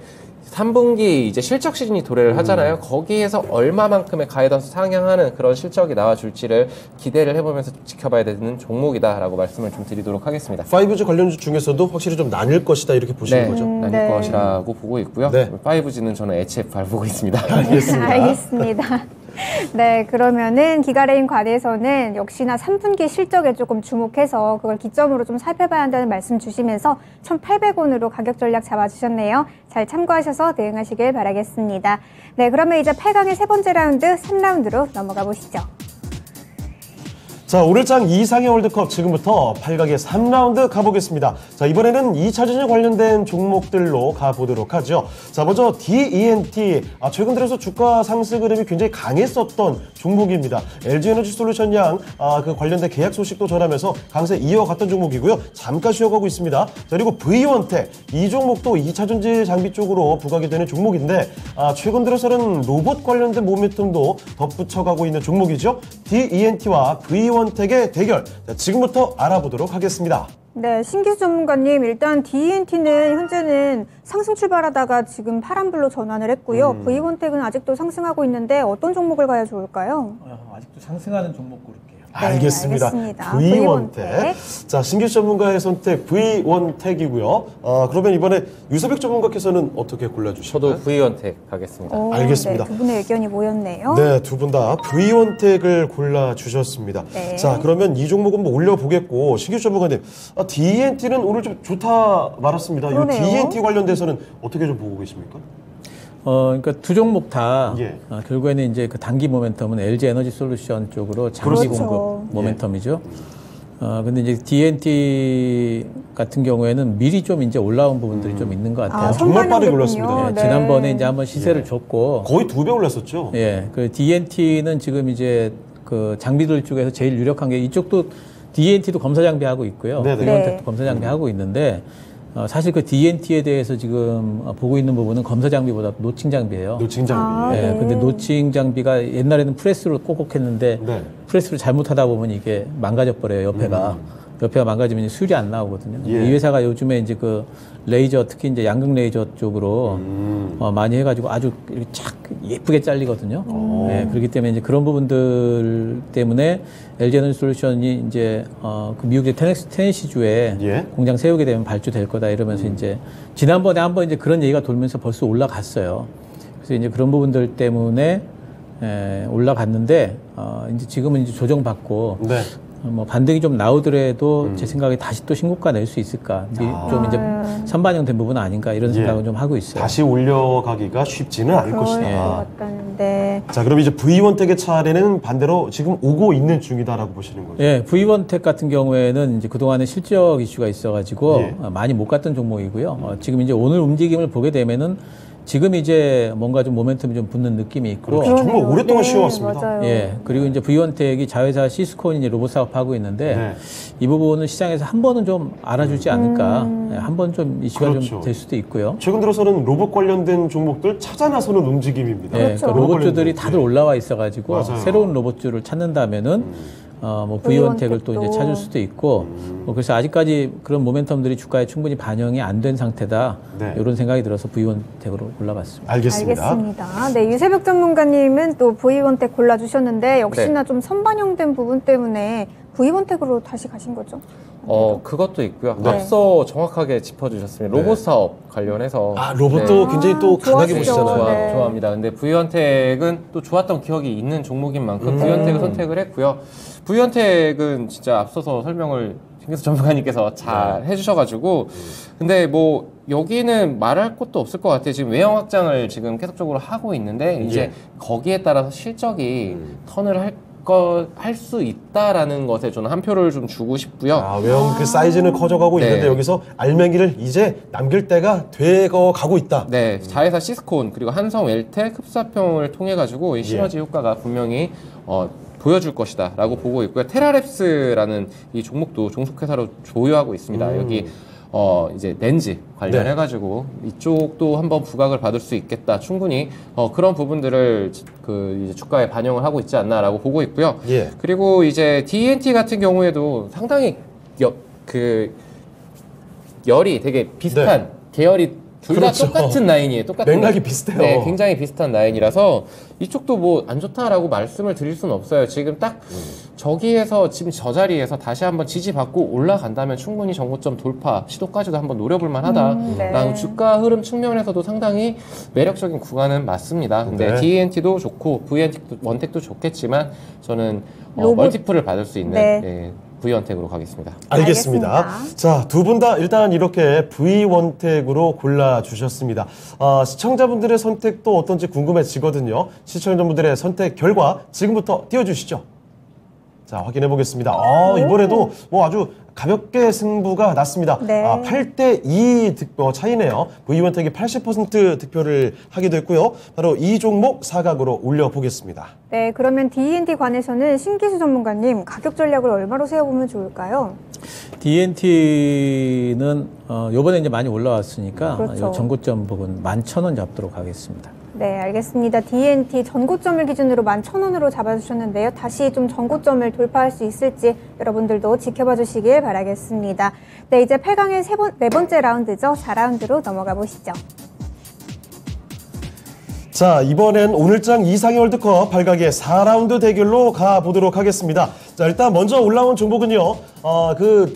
3분기 이제 실적 시즌이 도래를 하잖아요. 거기에서 얼마만큼의 가이던스 상향하는 그런 실적이 나와줄지를 기대를 해보면서 지켜봐야 되는 종목이다라고 말씀을 좀 드리도록 하겠습니다. 5G 관련주 중에서도 확실히 좀 나뉠 것이다 이렇게 보시는 네, 거죠? 나뉠 네. 것이라고 보고 있고요. 네. 5G는 저는 HFR 보고 있습니다. 알겠습니다. 네, 그러면은 기가레인 관에서는 역시나 3분기 실적에 조금 주목해서 그걸 기점으로 좀 살펴봐야 한다는 말씀 주시면서 1,800원으로 가격 전략 잡아주셨네요. 잘 참고하셔서 대응하시길 바라겠습니다. 네, 그러면 이제 8강의 세 번째 라운드 3라운드로 넘어가 보시죠. 자, 오늘장 이상의 월드컵 지금부터 8강의 3라운드 가보겠습니다. 자, 이번에는 2차전에 관련된 종목들로 가보도록 하죠. 자, 먼저 DENT. 최근 들어서 주가 상승 흐름이 굉장히 강했었던 종목입니다. LG에너지솔루션 양 그 관련된 계약 소식도 전하면서 강세 이어갔던 종목이고요. 잠깐 쉬어가고 있습니다. 자, 그리고 V원텍. 이 종목도 2차전지 장비 쪽으로 부각이 되는 종목인데 최근 들어서는 로봇 관련된 모멘텀도 덧붙여가고 있는 종목이죠. DENT와 V원텍의 대결. 자, 지금부터 알아보도록 하겠습니다. 네, 신기수 전문가님, 일단 DENT는 현재는 상승 출발하다가 지금 파란불로 전환을 했고요. V원텍은 아직도 상승하고 있는데 어떤 종목을 가야 좋을까요? 아직도 상승하는 종목 고를게요. 네, 알겠습니다. V원텍. 자, 신기수 전문가의 선택 V원텍이고요. 그러면 이번에 유서백 전문가께서는 어떻게 골라주실까요? 저도 V원텍 가겠습니다. 알겠습니다. 네, 두 분의 의견이 모였네요. 네, 두 분 다 V원텍을 골라주셨습니다. 네. 자, 그러면 이 종목은 뭐 올려보겠고, 신기수 전문가님, DENT는 오늘 좀 좋다 말았습니다. 이 그러네요. DENT 관련돼서는 어떻게 좀 보고 계십니까? 그러니까 두 종목 다 예. 결국에는 이제 그 단기 모멘텀은 LG 에너지 솔루션 쪽으로 장기 그렇죠. 공급 모멘텀이죠. 근데 이제 DNT 같은 경우에는 미리 좀 이제 올라온 부분들이 좀 있는 것 같아요. 정말 빠르게 선반영됐군요. 올랐습니다. 예, 네. 지난번에 이제 한번 시세를 줬고, 거의 2배 올랐었죠? 예, 그 DNT는 지금 이제 그 장비들 쪽에서 제일 유력한 게 이쪽도 DNT도 검사 장비하고 있고요. 네네. V원텍도 네. 검사 장비하고 있는데, 사실 그 DNT에 대해서 지금 보고 있는 부분은 검사 장비보다 노칭 장비예요. 노칭 장비. 예, 네. 근데 노칭 장비가 옛날에는 프레스로 꼭꼭 했는데 네. 프레스를 잘못하다 보면 이게 망가져 버려요. 옆에가 망가지면 이제 수율이 안 나오거든요. 예. 이 회사가 요즘에 이제 그 레이저 특히 이제 양극 레이저 쪽으로 많이 해가지고 아주 이렇게 착 예쁘게 잘리거든요. 예, 그렇기 때문에 이제 그런 부분들 때문에 LG에너지솔루션이 이제 그 미국의 테네시주에 예. 공장 세우게 되면 발주될 거다 이러면서 이제 지난번에 한번 이제 그런 얘기가 돌면서 벌써 올라갔어요. 그래서 이제 그런 부분들 때문에 올라갔는데 이제 지금은 이제 조정받고 네. 뭐 반등이 좀 나오더라도 제 생각에 다시 또 신고가 낼 수 있을까 좀 이제 선반영된 부분은 아닌가 이런 생각을 좀 하고 있어요. 다시 올려가기가 쉽지는 않을 그럴 것 것이다. 같다는데. 자, 그럼 이제 V원텍의 차례는 반대로 지금 오고 있는 중이다라고 보시는 거죠? 예, V원텍 같은 경우에는 이제 그동안에 실적 이슈가 있어가지고 예. 많이 못 갔던 종목이고요. 지금 이제 오늘 움직임을 보게 되면은 지금 이제 뭔가 좀 모멘텀이 좀 붙는 느낌이 있고. 그렇죠. 정말 오랫동안 쉬어왔습니다. 맞아요. 예, 그리고 이제 V원텍이 자회사 시스콘이 이제 로봇 사업하고 있는데 네. 이 부분은 시장에서 한 번은 좀 알아주지 않을까. 예, 한 번 좀 이슈가 그렇죠. 좀 될 수도 있고요. 최근 들어서는 로봇 관련된 종목들 찾아 나서는 움직임입니다. 예, 그렇죠. 그러니까 로봇주들이 관련된, 다들 올라와 있어가지고 맞아요. 새로운 로봇주를 찾는다면은 뭐 V원텍을 또 이제 V원텍도. 찾을 수도 있고 뭐 그래서 아직까지 그런 모멘텀들이 주가에 충분히 반영이 안 된 상태다. 네. 이런 생각이 들어서 V원텍으로 올라갔습니다. 알겠습니다. 알겠습니다. 네, 유세벽 전문가님은 또 V원텍 골라주셨는데 역시나 좀 선반영된 부분 때문에 V원텍으로 다시 가신 거죠? 그것도 있고요. 네. 앞서 정확하게 짚어주셨습니다. 로봇 사업 관련해서. 로봇도 네. 굉장히 또 강하게 좋아하시죠. 보시잖아요. 네. 좋아합니다. 근데 V원텍은 또 좋았던 기억이 있는 종목인 만큼 V원텍을 선택을 했고요. V원텍은 진짜 앞서서 설명을 신기수 전문가님께서 잘 해주셔가지고 근데 뭐 여기는 말할 것도 없을 것 같아요. 지금 외형 확장을 지금 계속적으로 하고 있는데 이제 거기에 따라서 실적이 턴을 할 수 있다라는 것에 저는 한 표를 좀 주고 싶고요. 외형 그 사이즈는 커져가고 네. 있는데 여기서 알맹이를 이제 남길 때가 되어 가고 있다. 네, 자회사 시스콘 그리고 한성 웰텍 흡사평을 통해 가지고 이 시너지 효과가 분명히 보여줄 것이다라고 보고 있고요. 테라랩스라는 이 종목도 종속회사로 보유하고 있습니다. 여기 이제 렌즈 관련해가지고 이쪽도 한번 부각을 받을 수 있겠다. 충분히 그런 부분들을 그 이제 주가에 반영을 하고 있지 않나라고 보고 있고요. 예. 그리고 이제 DNT 같은 경우에도 상당히 열이 되게 비슷한 계열이 둘 다 그렇죠. 똑같은 라인이에요. 똑같은 맥락이 라인. 비슷해요. 네, 굉장히 비슷한 라인이라서 이쪽도 뭐 안 좋다라고 말씀을 드릴 수는 없어요. 지금 딱 저기에서 지금 저 자리에서 다시 한번 지지받고 올라간다면 충분히 정고점 돌파 시도까지도 한번 노려볼 만하다라는 네. 주가 흐름 측면에서도 상당히 매력적인 구간은 맞습니다. 근데 네. DENT도 좋고 V원텍도 좋겠지만 저는 로봇. 멀티플을 받을 수 있는 네. V원텍으로 가겠습니다. 알겠습니다. 알겠습니다. 자, 두 분 다 일단 이렇게 V원텍으로 골라주셨습니다. 시청자분들의 선택도 어떤지 궁금해지거든요. 시청자분들의 선택 결과 지금부터 띄워주시죠. 자, 확인해 보겠습니다. 이번에도 뭐 아주 가볍게 승부가 났습니다. 네. 8대2 득표 차이네요. V원택이 80% 득표를 하게 됐고요. 바로 이 종목 사각으로 올려보겠습니다. 네, 그러면 D&T 관해서는 신기수 전문가님 가격 전략을 얼마로 세워보면 좋을까요? D&T는 요번에 이제 많이 올라왔으니까 그렇죠. 요 전고점 부분 11,000원 잡도록 하겠습니다. 네, 알겠습니다. D&T 전고점을 기준으로 11,000원으로 잡아주셨는데요. 다시 좀 전고점을 돌파할 수 있을지 여러분들도 지켜봐 주시길 바라겠습니다. 네, 이제 8강의 네 번째 라운드죠. 4라운드로 넘어가 보시죠. 자, 이번엔 오늘장 이상의 월드컵 8강의 4라운드 대결로 가보도록 하겠습니다. 자, 일단 먼저 올라온 종목은요.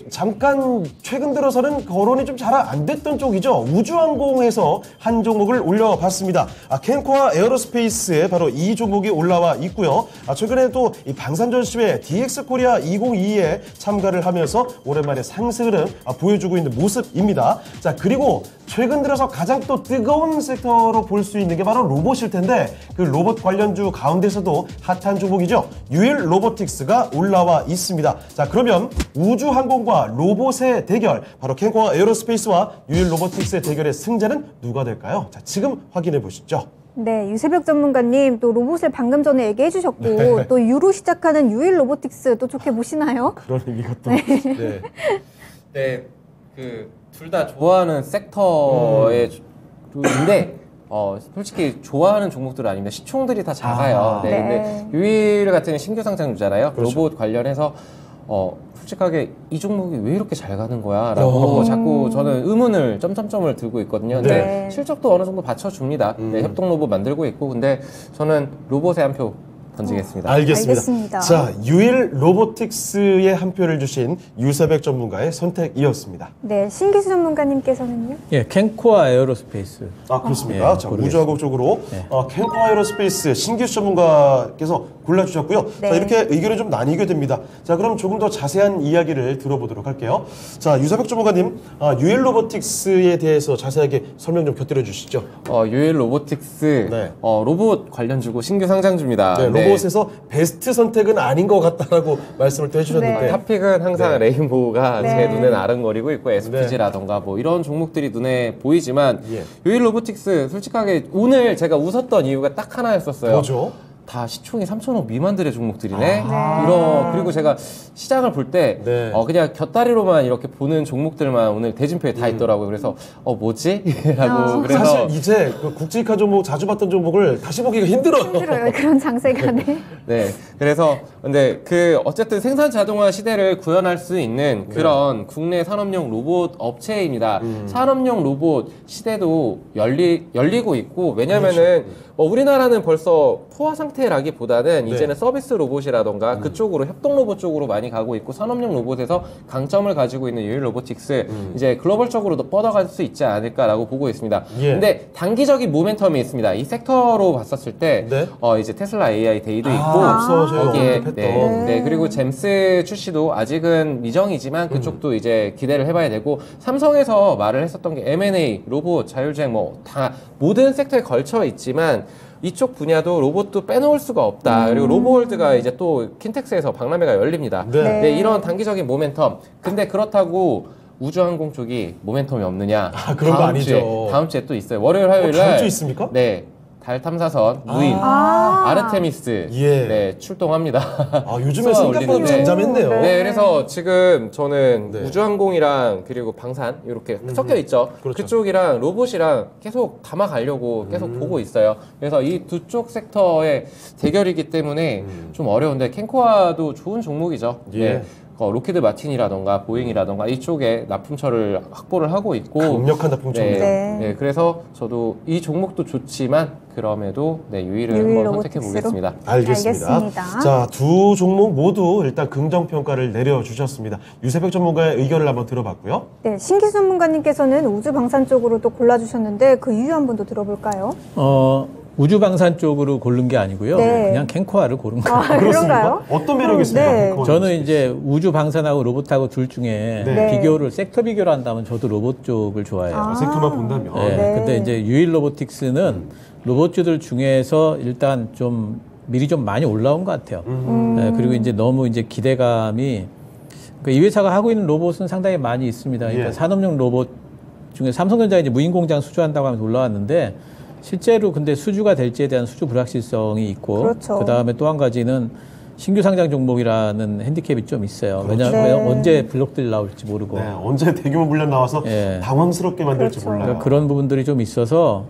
잠깐 최근 들어서는 거론이 좀 잘 안 됐던 쪽이죠. 우주항공에서 한 종목을 올려봤습니다. 캔코와 에어로스페이스에 바로 이 종목이 올라와 있고요. 최근에 또 이 방산전시회 DX 코리아 2022에 참가를 하면서 오랜만에 상승을 보여주고 있는 모습입니다. 자, 그리고 최근 들어서 가장 또 뜨거운 섹터로 볼 수 있는 게 바로 로봇일 텐데 그 로봇 관련주 가운데서도 핫한 종목이죠. 유일 로보틱스가 올라와 있습니다. 자, 그러면 우주항공과 로봇의 대결, 바로 캔코와 에어로스페이스와 유일 로보틱스의 대결의 승자는 누가 될까요? 자, 지금 확인해 보시죠. 네, 유세벽 전문가님 또 로봇을 방금 전에 얘기해 주셨고 또 유로 시작하는 유일 로보틱스 또 좋게 보시나요? 그런 의미가 또. 네. 네, 둘 다 좋아하는 섹터의 인데 솔직히 좋아하는 종목들은 아닙니다. 시총들이 다 작아요. 네, 네. 근데 유일 같은 신규 상장주잖아요. 그렇죠. 로봇 관련해서 솔직하게 이 종목이 왜 이렇게 잘 가는 거야? 라고 자꾸 저는 의문을 점점점을 들고 있거든요. 근데 네. 실적도 어느 정도 받쳐줍니다. 네, 협동 로봇 만들고 있고. 근데 저는 로봇에 한 표 던지겠습니다. 알겠습니다. 자, 유일 로보틱스에 한 표를 주신 유세백 전문가의 선택이었습니다. 네, 신기수 전문가님께서는요? 예, 캔코와 에어로스페이스. 그렇습니까? 예, 자, 고르겠습니다. 우주항공 쪽으로 캔코와 에어로스페이스 신기수 전문가께서 골라주셨고요. 네. 자, 이렇게 의견이 좀 나뉘게 됩니다. 자, 그럼 조금 더 자세한 이야기를 들어보도록 할게요. 자, 유세백 전문가님, 유일 로보틱스에 대해서 자세하게 설명 좀 곁들여 주시죠. 유일 로보틱스 네. 로봇 관련주고 신규 상장주입니다. 네, 로봇에서 베스트 선택은 아닌 것 같다라고 말씀을 또 해주셨는데. 네. 탑픽은 항상 네. 레인보우가 네. 제 눈에는 아른거리고 있고 SPG라던가 뭐 이런 종목들이 눈에 보이지만 예. 유일 로보틱스 솔직하게 오늘 제가 웃었던 이유가 딱 하나였었어요. 뭐죠? 다 시총이 3천억 미만들의 종목들이네. 그리고 제가 시장을 볼 때 네. 그냥 곁다리로만 이렇게 보는 종목들만 오늘 대진표에 다 있더라고요. 그래서 뭐지? 라고 그래서 사실 이제 그 국제이카 종목 자주 봤던 종목을 다시 보기가 힘들어요. 힘들어요. 그런 장세가. 네. 네. 그래서 근데 어쨌든 생산 자동화 시대를 구현할 수 있는 그런 국내 산업용 로봇 업체입니다. 산업용 로봇 시대도 열리고 있고 왜냐면은 우리나라는 벌써 포화 상태라기보다는 이제는 서비스 로봇이라던가 그쪽으로 협동 로봇 쪽으로 많이 가고 있고 산업용 로봇에서 강점을 가지고 있는 유일 로보틱스 이제 글로벌적으로도 뻗어갈 수 있지 않을까라고 보고 있습니다. 예. 근데 단기적인 모멘텀이 있습니다. 이 섹터로 봤었을 때 네. 이제 테슬라 AI 데이도 있고 앞서 저희가 거기에 언급했던. 네, 그리고 잼스 출시도 아직은 미정이지만 그쪽도 이제 기대를 해봐야 되고 삼성에서 말을 했었던 게 M&A, 로봇, 자율주행 뭐 다 모든 섹터에 걸쳐 있지만 이쪽 분야도 로봇도 빼놓을 수가 없다. 그리고 로보월드가 이제 또 킨텍스에서 박람회가 열립니다. 네. 네, 이런 단기적인 모멘텀. 근데 그렇다고 우주항공 쪽이 모멘텀이 없느냐? 그런 거 아니죠. 다음 주에 또 있어요. 월요일, 화요일 날. 다음 주 있습니까? 네. 달 탐사선 무인 아르테미스 예. 네, 출동합니다. 요즘에 쏘아 생각보다 올리는데. 잠잠했네요. 네, 그래서 지금 저는 네. 우주항공이랑 그리고 방산 이렇게 섞여 있죠. 그렇죠. 그쪽이랑 로봇이랑 계속 담아가려고 계속 보고 있어요. 그래서 이 두 쪽 섹터의 대결이기 때문에 좀 어려운데 캔코아도 좋은 종목이죠. 예. 네. 로키드 마틴이라던가 보잉이라던가 이쪽에 납품처를 확보를 하고 있고 강력한 납품처입니다. 네. 네, 그래서 저도 이 종목도 좋지만 그럼에도 유일을 유일 한번 로보틱스로? 선택해 보겠습니다. 알겠습니다. 알겠습니다. 자, 두 종목 모두 일단 긍정평가를 내려주셨습니다. 유세백 전문가의 의견을 한번 들어봤고요. 네, 신기수 전문가님께서는 우주 방산 쪽으로 또 골라주셨는데 그 이유 한번 더 들어볼까요? 우주방산 쪽으로 고른 게 아니고요. 네. 그냥 캔코아를 고른 거예요. 그런가요? 어떤 매력이 있습니까? 네. 캔코아 저는 로봇? 이제 우주방산하고 로봇하고 둘 중에 네. 비교를 섹터 비교를 한다면 저도 로봇 쪽을 좋아해요. 섹터만 본다면. 네. 네. 근데 이제 유일 로보틱스는 로봇주들 중에서 일단 좀 미리 좀 많이 올라온 것 같아요. 그리고 이제 너무 이제 기대감이 이 회사가 하고 있는 로봇은 상당히 많이 있습니다. 그러니까 예. 산업용 로봇 중에 삼성전자 이제 무인 공장 수주한다고 하면서 올라왔는데 실제로 근데 수주가 될지에 대한 수주 불확실성이 있고 그렇죠. 그다음에 또 한 가지는 신규 상장 종목이라는 핸디캡이 좀 있어요. 왜냐하면 네. 언제 블록들이 나올지 모르고 네, 언제 대규모 물량 나와서 예. 당황스럽게 만들지 그렇죠. 몰라요. 그러니까 그런 부분들이 좀 있어서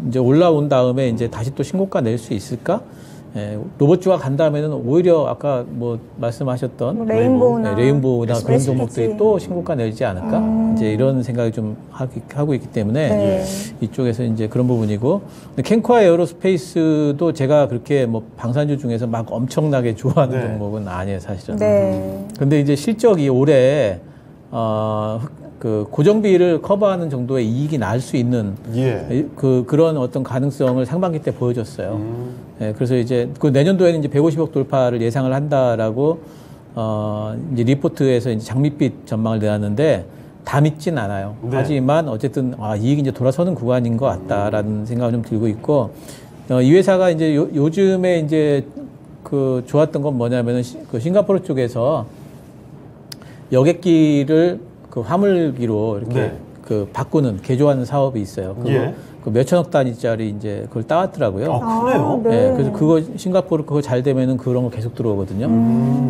이제 올라온 다음에 이제 다시 또 신고가 낼 수 있을까? 예, 로봇주가 간 다음에는 오히려 아까 뭐 말씀하셨던 레인보우나 레인보우나 그런 SPG. 종목들이 또 신고가 내지 않을까? 이제 이런 생각이 좀 하고 있기 때문에 네. 이쪽에서 이제 그런 부분이고, 근데 캔코아 에어로스페이스도 제가 그렇게 뭐 방산주 중에서 막 엄청나게 좋아하는 네. 종목은 아니에요, 사실은. 네. 근데 이제 실적이 올해 그 고정비를 커버하는 정도의 이익이 날 수 있는 예. 그런 어떤 가능성을 상반기 때 보여줬어요. 예, 그래서 이제 그 내년도에는 이제 150억 돌파를 예상을 한다라고 이제 리포트에서 이제 장밋빛 전망을 내놨는데 다 믿진 않아요. 네. 하지만 어쨌든 이익이 이제 돌아서는 구간인 것 같다라는 생각을 좀 들고 있고, 이 회사가 이제 요즘에 이제 그 좋았던 건 뭐냐면은 그 싱가포르 쪽에서 여객기를 그 화물기로 이렇게 네. 그 바꾸는 개조하는 사업이 있어요. 그거 예. 그 몇천억 단위짜리 이제 그걸 따왔더라고요. 그래요? 네. 예, 그래서 그거 싱가포르 그거 잘 되면은 그런 거 계속 들어오거든요.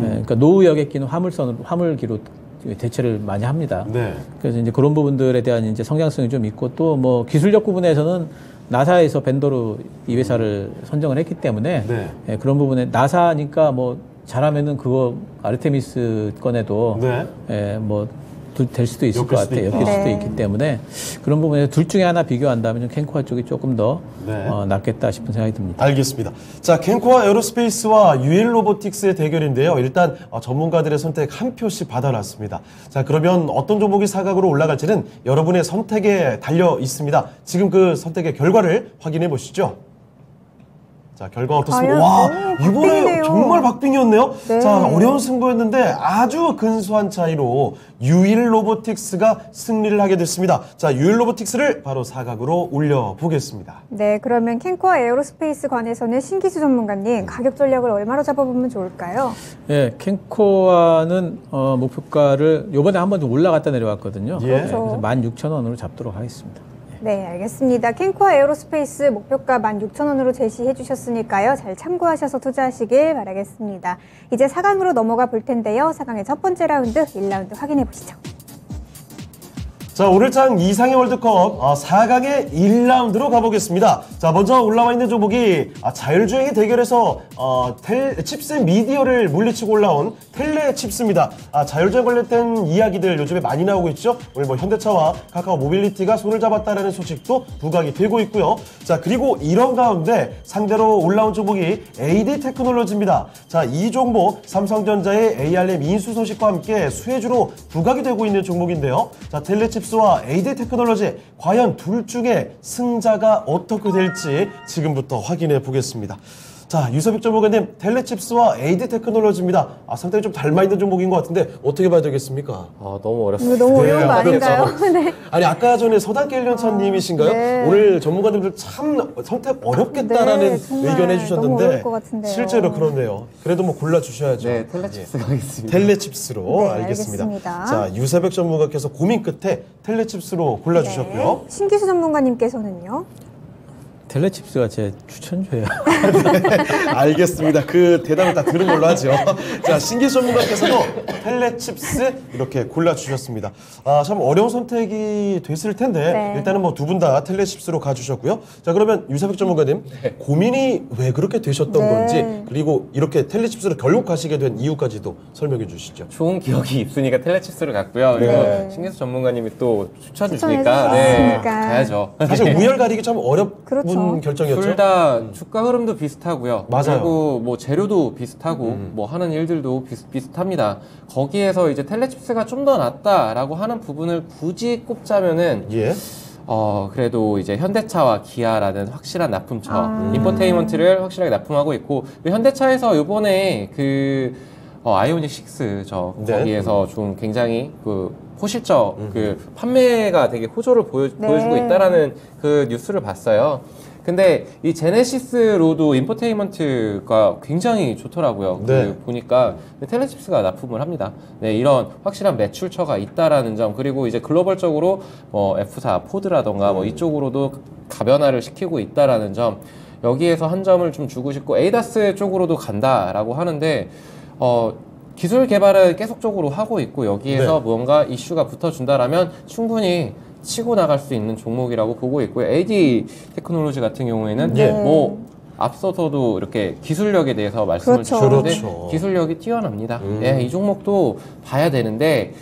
예, 그러니까 노후 여객기는 화물기로 대체를 많이 합니다. 네. 그래서 이제 그런 부분들에 대한 이제 성장성이 좀 있고, 또 뭐 기술력 부분에서는 나사에서 벤더로 이 회사를 선정을 했기 때문에 네. 예, 그런 부분에 나사니까 뭐 잘하면은 그거 아르테미스 건에도 네. 예, 뭐 될 수도 있을 엮일 것 수도 같아요. 있다. 엮일 수도 네. 있기 때문에 그런 부분에서 둘 중에 하나 비교한다면 좀 캔코아 쪽이 조금 더 네. 낫겠다 싶은 생각이 듭니다. 알겠습니다. 자, 캔코아 에어로스페이스와 유엘 로보틱스의 대결인데요. 일단 전문가들의 선택 한 표씩 받아놨습니다. 자, 그러면 어떤 종목이 사각으로 올라갈지는 여러분의 선택에 달려 있습니다. 지금 그 선택의 결과를 확인해 보시죠. 자, 결과 어떻습니까? 과연? 와, 오, 이번에 박빙이네요. 정말 박빙이었네요. 네. 자, 어려운 승부였는데 아주 근소한 차이로 유일 로보틱스가 승리를 하게 됐습니다. 자, 유일 로보틱스를 바로 사각으로 올려보겠습니다. 네, 그러면 캔코아 에어로스페이스 관해서는 신기수 전문가님 가격 전략을 얼마로 잡아보면 좋을까요? 예, 캔코아는 목표가를 요번에 한번 좀 올라갔다 내려왔거든요. 예. 그래서 16,000원으로 잡도록 하겠습니다. 네, 알겠습니다. 캔코아 에어로스페이스 목표가 16,000원으로 제시해 주셨으니까요. 잘 참고하셔서 투자하시길 바라겠습니다. 이제 4강으로 넘어가 볼 텐데요. 4강의 첫 번째 라운드, 1라운드 확인해 보시죠. 자, 오늘 장 이상의 월드컵 4강의 1라운드로 가보겠습니다. 자, 먼저 올라와 있는 종목이 자율주행의 대결에서 칩스 미디어를 물리치고 올라온 텔레칩스입니다. 자율주행 관련된 이야기들 요즘에 많이 나오고 있죠. 오늘 뭐 현대차와 카카오 모빌리티가 손을 잡았다라는 소식도 부각이 되고 있고요. 자, 그리고 이런 가운데 상대로 올라온 종목이 AD 테크놀로지입니다. 자, 이 종목 삼성전자의 ARM 인수 소식과 함께 수혜주로 부각이 되고 있는 종목인데요. 자, 텔레칩스와 AD 테크놀로지 과연 둘 중에 승자가 어떻게 될지 지금부터 확인해 보겠습니다. 자, 유서빅 전문가님, 텔레칩스와 AD 테크놀로지입니다. 상당히 좀 닮아있는 종목인 것 같은데 어떻게 봐야 되겠습니까? 너무 이거 어렵습니다. 너무 어려운 거 그렇죠. 아닌가요? 네. 아니, 아까 전에 서단계 1년차님이신가요? 네. 오늘 전문가님들 참 선택 어렵겠다라는 네, 정말 의견 너무 해주셨는데 어려울 것 같은데요. 실제로 그렇네요. 그래도 뭐 골라주셔야죠. 네, 텔레칩스 가겠습니다. 텔레칩스로 네, 알겠습니다. 알겠습니다. 자, 유세백 전문가께서 고민 끝에 텔레칩스로 골라주셨고요. 네. 신기수 전문가님께서는요? 텔레칩스가 제 추천주예요. 알겠습니다. 그 대답을 다 들은 걸로 하죠. 자, 신기 전문가께서도 텔레칩스 이렇게 골라주셨습니다. 참 어려운 선택이 됐을 텐데 네. 일단은 뭐 두 분 다 텔레칩스로 가주셨고요. 자, 그러면 유세백 전문가님 고민이 왜 그렇게 되셨던 네. 건지, 그리고 이렇게 텔레칩스로 결국 가시게 된 이유까지도 설명해 주시죠. 좋은 기억이 있으니까 텔레칩스를 갔고요. 그리고 네. 신기수 전문가님이 또 추천 추천해 주시니까 주셨으니까. 가야죠. 사실 우열 가리기 참 어려운 그렇죠. 결정이었죠. 둘 다 주가 흐름도 비슷하고요. 맞아요. 그리고 뭐 재료도 비슷하고 뭐 하는 일들도 비슷합니다. 거기에서 이제 텔레칩스가 좀 더 낫다라고 하는 부분을 굳이 꼽자면은 예. 그래도 이제 현대차와 기아라는 확실한 납품처, 인포테인먼트를 확실하게 납품하고 있고, 현대차에서 요번에 아이오닉 6 네. 거기에서 좀 굉장히 호실적 판매가 되게 호조를 보여주고 있다라는 그 뉴스를 봤어요. 근데 이 제네시스 로도 인포테인먼트가 굉장히 좋더라고요. 네. 보니까 텔레칩스가 납품을 합니다. 네, 이런 확실한 매출처가 있다라는 점, 그리고 이제 글로벌적으로 뭐 F4 포드라던가 뭐 이쪽으로도 가변화를 시키고 있다라는 점, 여기에서 한 점을 좀 주고 싶고, 에이다스 쪽으로도 간다라고 하는데 기술 개발을 계속적으로 하고 있고, 여기에서 네. 무언가 이슈가 붙어준다라면 충분히 치고 나갈 수 있는 종목이라고 보고 있고요. AD 테크놀로지 같은 경우에는 네. 뭐 앞서서도 이렇게 기술력에 대해서 말씀을 그렇죠. 주셨는데 그렇죠. 기술력이 뛰어납니다. 예, 이 종목도 봐야 되는데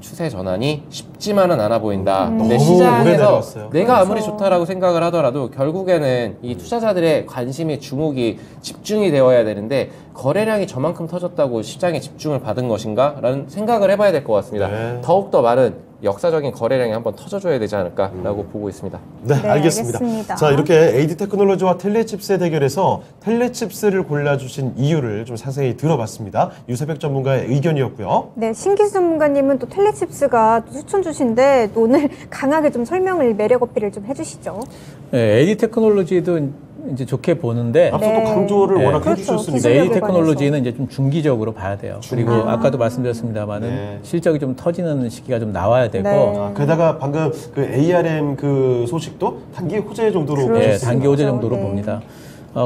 추세 전환이 쉽지만은 않아 보인다. 근데 너무 오래 시장에서 내려왔어요. 내가 아무리 그렇죠. 좋다라고 생각을 하더라도 결국에는 이 투자자들의 관심이, 주목이 집중이 되어야 되는데, 거래량이 저만큼 터졌다고 시장에 집중을 받은 것인가? 라는 생각을 해봐야 될 것 같습니다. 네. 더욱더 많은 역사적인 거래량이 한번 터져줘야 되지 않을까라고 보고 있습니다. 네, 네, 알겠습니다. 알겠습니다. 자, 이렇게 AD 테크놀로지와 텔레칩스의 대결에서 텔레칩스를 골라주신 이유를 좀 자세히 들어봤습니다. 유세백 전문가의 의견이었고요. 네, 신기수 전문가님은 또 텔레칩스가 또 추천 주신데 오늘 강하게 좀 설명을, 매력 어필을 좀 해주시죠. 네, AD 테크놀로지도 이제 좋게 보는데 앞서 네. 또 강조를 네. 워낙 그렇죠. 해주셨으니까. 기술력에 AD 관해서. 테크놀로지는 이제 좀 중기적으로 봐야 돼요. 그리고 아까도 말씀드렸습니다만은 네. 실적이 좀 터지는 시기가 좀 나와야 되고 네. 아, 게다가 방금 그 ARM 그 소식도 단기 호재 정도로 그렇죠. 네, 보셨습니다. 단기 호재 정도로 네. 봅니다.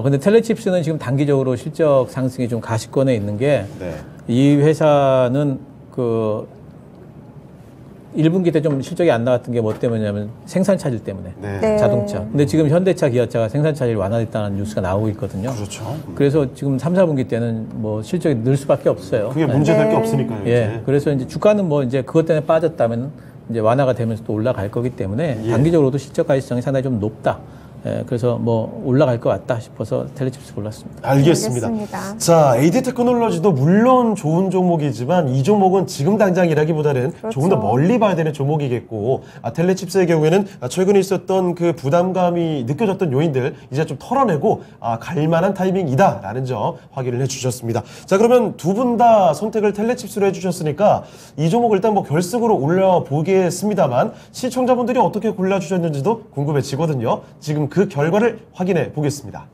근데 텔레칩스는 지금 단기적으로 실적 상승이 좀 가시권에 있는 게, 네. 이 회사는 그 1분기 때 좀 실적이 안 나왔던 게 뭐 때문이냐면 생산 차질 때문에. 네. 네. 자동차. 근데 지금 현대차, 기아차가 생산 차질이 완화됐다는 뉴스가 나오고 있거든요. 그렇죠. 그래서 지금 3, 4분기 때는 뭐 실적이 늘 수밖에 없어요. 그게 문제될 네. 게 없으니까요. 예. 이제. 그래서 이제 주가는 뭐 이제 그것 때문에 빠졌다면 이제 완화가 되면서 또 올라갈 거기 때문에 예. 단기적으로도 실적 가시성이 상당히 좀 높다. 예. 그래서 뭐 올라갈 것 같다 싶어서 텔레칩스 골랐습니다. 알겠습니다. 알겠습니다. 자, AD 테크놀로지도 물론 좋은 종목이지만 이 종목은 지금 당장이라기보다는 그렇죠. 조금 더 멀리 봐야 되는 종목이겠고, 텔레칩스의 경우에는 최근에 있었던 그 부담감이 느껴졌던 요인들 이제 좀 털어내고 갈만한 타이밍이다라는 점 확인을 해주셨습니다. 자, 그러면 두 분 다 선택을 텔레칩스로 해주셨으니까 이 종목 일단 뭐 결승으로 올려보겠습니다만, 시청자분들이 어떻게 골라주셨는지도 궁금해지거든요. 지금 그 결과를 확인해 보겠습니다.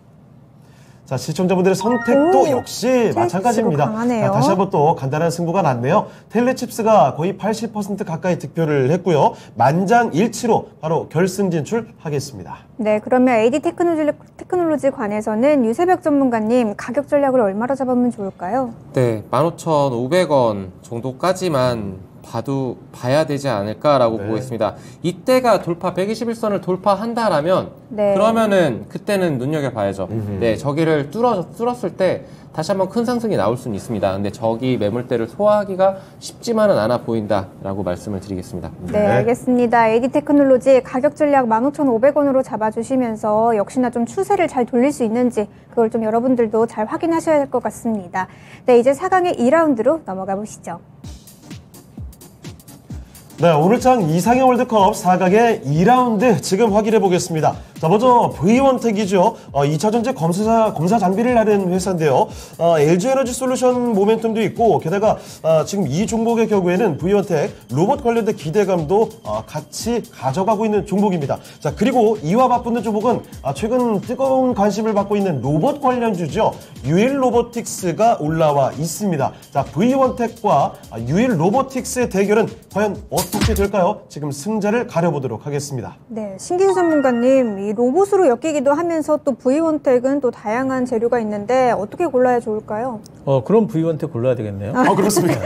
자, 시청자분들의 선택도 오, 역시 마찬가지입니다. 강하네요. 자, 다시 한번 또 간단한 승부가 났네요. 텔레칩스가 거의 80% 가까이 득표를 했고요. 만장일치로 바로 결승 진출하겠습니다. 네, 그러면 AD 테크놀로지 관해서는 유세백 전문가님 가격 전략을 얼마로 잡으면 좋을까요? 네, 15,500원 정도까지만 봐야 되지 않을까라고 네. 보고 있습니다. 이때가 121선을 돌파한다라면, 네. 그러면은 그때는 눈여겨봐야죠. 네, 저기를 뚫었을 때 다시 한번 큰 상승이 나올 수는 있습니다. 근데 저기 매물대를 소화하기가 쉽지만은 않아 보인다라고 말씀을 드리겠습니다. 네, 알겠습니다. AD 테크놀로지 가격 전략 15,500원으로 잡아주시면서 역시나 좀 추세를 잘 돌릴 수 있는지 그걸 좀 여러분들도 잘 확인하셔야 될 것 같습니다. 네, 이제 4강의 2라운드로 넘어가 보시죠. 네, 오늘장 이상형 월드컵 4강의 2라운드 지금 확인해 보겠습니다. 자, 먼저 V원텍이죠. 2차전지 검사 장비를 하는 회사인데요. LG에너지 솔루션 모멘텀도 있고, 게다가 지금 이 종목의 경우에는 V원텍 로봇 관련된 기대감도 같이 가져가고 있는 종목입니다. 자, 그리고 이와 맞붙는 종목은 최근 뜨거운 관심을 받고 있는 로봇 관련주죠. 유일 로보틱스가 올라와 있습니다. 자, V원텍과 유일 로보틱스의 대결은 과연 어떻게 될까요? 지금 승자를 가려보도록 하겠습니다. 네, 신기수 전문가님, 이 로봇으로 엮이기도 하면서 또 V원텍은 또 다양한 재료가 있는데 어떻게 골라야 좋을까요? 그럼 V원텍 골라야 되겠네요. 그렇습니까?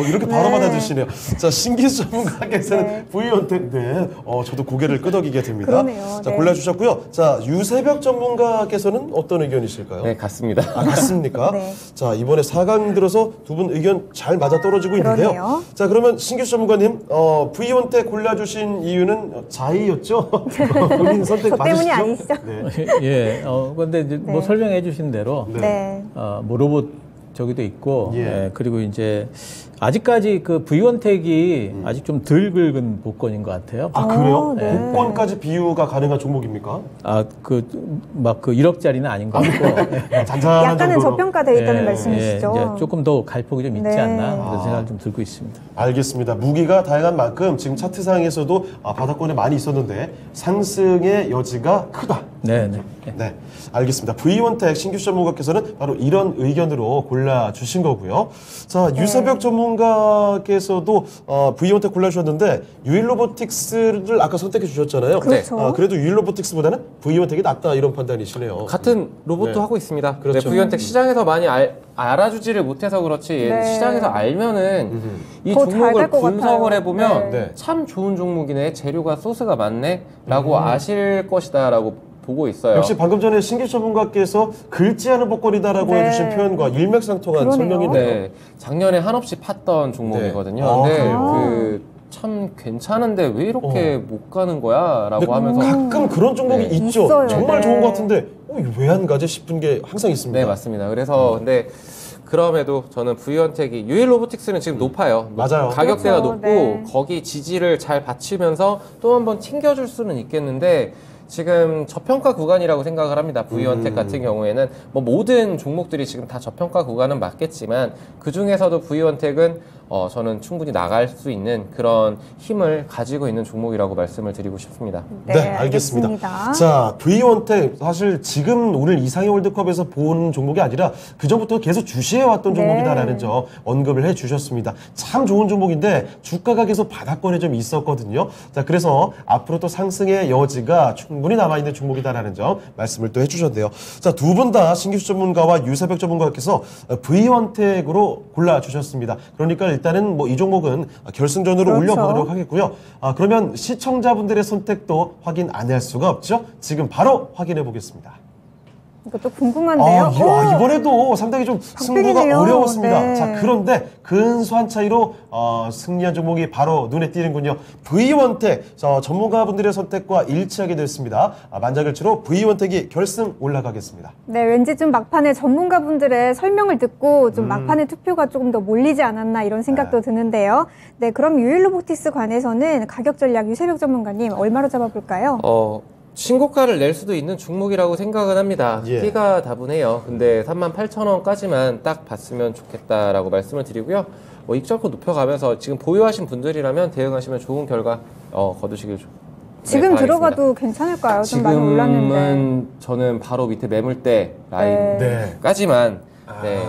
이렇게 바로 네. 받아주시네요. 자, 신기수 전문가께서는 네. V원텍, 네. 저도 고개를 끄덕이게 됩니다. 그러네요. 자, 네. 골라주셨고요. 자, 유세벽 전문가께서는 어떤 의견이실까요? 네, 같습니다. 맞습니까? 네. 자, 이번에 4강 들어서 두 분 의견 잘 맞아 떨어지고 있는데요. 그러네요. 자, 그러면 신기수 전문가님, V원텍 골라주신 이유는 자의였죠? 본인 선택 저 때문이 맞으시죠? 아니시죠? 네. 예. 근데 이제 뭐 네. 설명해 주신 대로 네. 뭐 로봇 저기도 있고, 예. 예, 그리고 이제 아직까지 그 V1택이 아직 좀 덜 긁은 복권인 것 같아요. 아, 그래요? 네. 복권까지 비유가 가능한 종목입니까? 아, 막 그 1억짜리는 아닌 것 같고. 잔잔한 약간은 정도로. 저평가되어 있다는 예, 말씀이시죠? 이제 조금 더 갈폭이 좀 있지 네. 않나 그런 생각을 좀 들고 있습니다. 알겠습니다. 무기가 다양한 만큼 지금 차트상에서도 바닥권에 많이 있었는데 상승의 여지가 크다. 네, 네. 네, 알겠습니다. V1택 신규 전문가께서는 바로 이런 의견으로 골라주신 거고요. 자, 유세벽 전문가께서도 V1택 골라주셨는데 유일로보틱스를 아까 선택해 주셨잖아요. 그렇죠. 그래도 유일로보틱스보다는 V1택이 낫다 이런 판단이시네요. 같은 로봇도 네. 하고 있습니다. 그렇죠. 네, V1택 시장에서 많이 알아주지를 못해서 그렇지 네. 시장에서 알면은 이 더잘 종목을 갈것 분석을 같아요. 해보면 네. 참 좋은 종목이네, 재료가 소스가 많네 라고 아실 것이다 라고 보고 있어요. 역시 방금 전에 신규 전문가께서 긁지 않은 복권이다라고 네. 해주신 표현과 일맥상통한 그러네요. 설명이네요. 네, 작년에 한없이 팠던 종목이거든요. 네. 아, 근데 그래요? 참 괜찮은데 왜 이렇게 못 가는 거야? 근데 라고 하면서 가끔 그런 종목이 네. 있죠. 있어요. 정말 네. 좋은 것 같은데 왜 안 가지 싶은 게 항상 있습니다. 네, 맞습니다. 그래서 근데 그럼에도 저는 V1택이 유일로보틱스는 지금 높아요. 맞아요. 가격대가 그렇죠. 높고 네. 거기 지지를 잘 받치면서 또 한 번 튕겨줄 수는 있겠는데 지금 저평가 구간이라고 생각을 합니다. V1택 같은 경우에는 뭐 모든 종목들이 지금 다 저평가 구간은 맞겠지만 그 중에서도 V1택은 저는 충분히 나갈 수 있는 그런 힘을 가지고 있는 종목이라고 말씀을 드리고 싶습니다. 네, 알겠습니다. 자, V1택 사실 지금 오늘 이상의 월드컵에서 본 종목이 아니라 그 전부터 계속 주시해왔던 종목이다라는 점 언급을 해주셨습니다. 참 좋은 종목인데 주가가 계속 바닥권에 좀 있었거든요. 자, 그래서 앞으로 또 상승의 여지가 충분히 남아있는 종목이다라는 점 말씀을 또 해주셨는데요. 자, 두 분 다 신기수 전문가와 유세벽 전문가께서 V1택으로 골라주셨습니다. 그러니까 일단은 뭐 이 종목은 결승전으로 그렇죠. 올려보도록 하겠고요. 그러면 시청자분들의 선택도 확인 안 할 수가 없죠. 지금 바로 확인해 보겠습니다. 이것도 궁금한데요. 이번에도 상당히 좀 승부가 박빙이네요. 어려웠습니다. 네. 자, 그런데 근소한 차이로 승리한 종목이 바로 눈에 띄는군요. V1택 전문가분들의 선택과 일치하게 됐습니다. 만장일치로 V1택이 결승 올라가겠습니다. 네, 왠지 좀 막판에 전문가분들의 설명을 듣고 좀 막판에 투표가 조금 더 몰리지 않았나 이런 생각도 드는데요. 네, 그럼 유일로보틱스 관해서는 가격 전략 유세벽 전문가님 얼마로 잡아볼까요? 신고가를 낼 수도 있는 종목이라고 생각은 합니다. 예. 끼가 다분해요. 근데 38,000원까지만 딱 봤으면 좋겠다라고 말씀을 드리고요. 익절코 높여가면서 지금 보유하신 분들이라면 대응하시면 좋은 결과 거두시길 지금 바라겠습니다. 들어가도 괜찮을까요? 좀 많이 올랐는데. 지금은 저는 바로 밑에 매물대 네. 라인까지만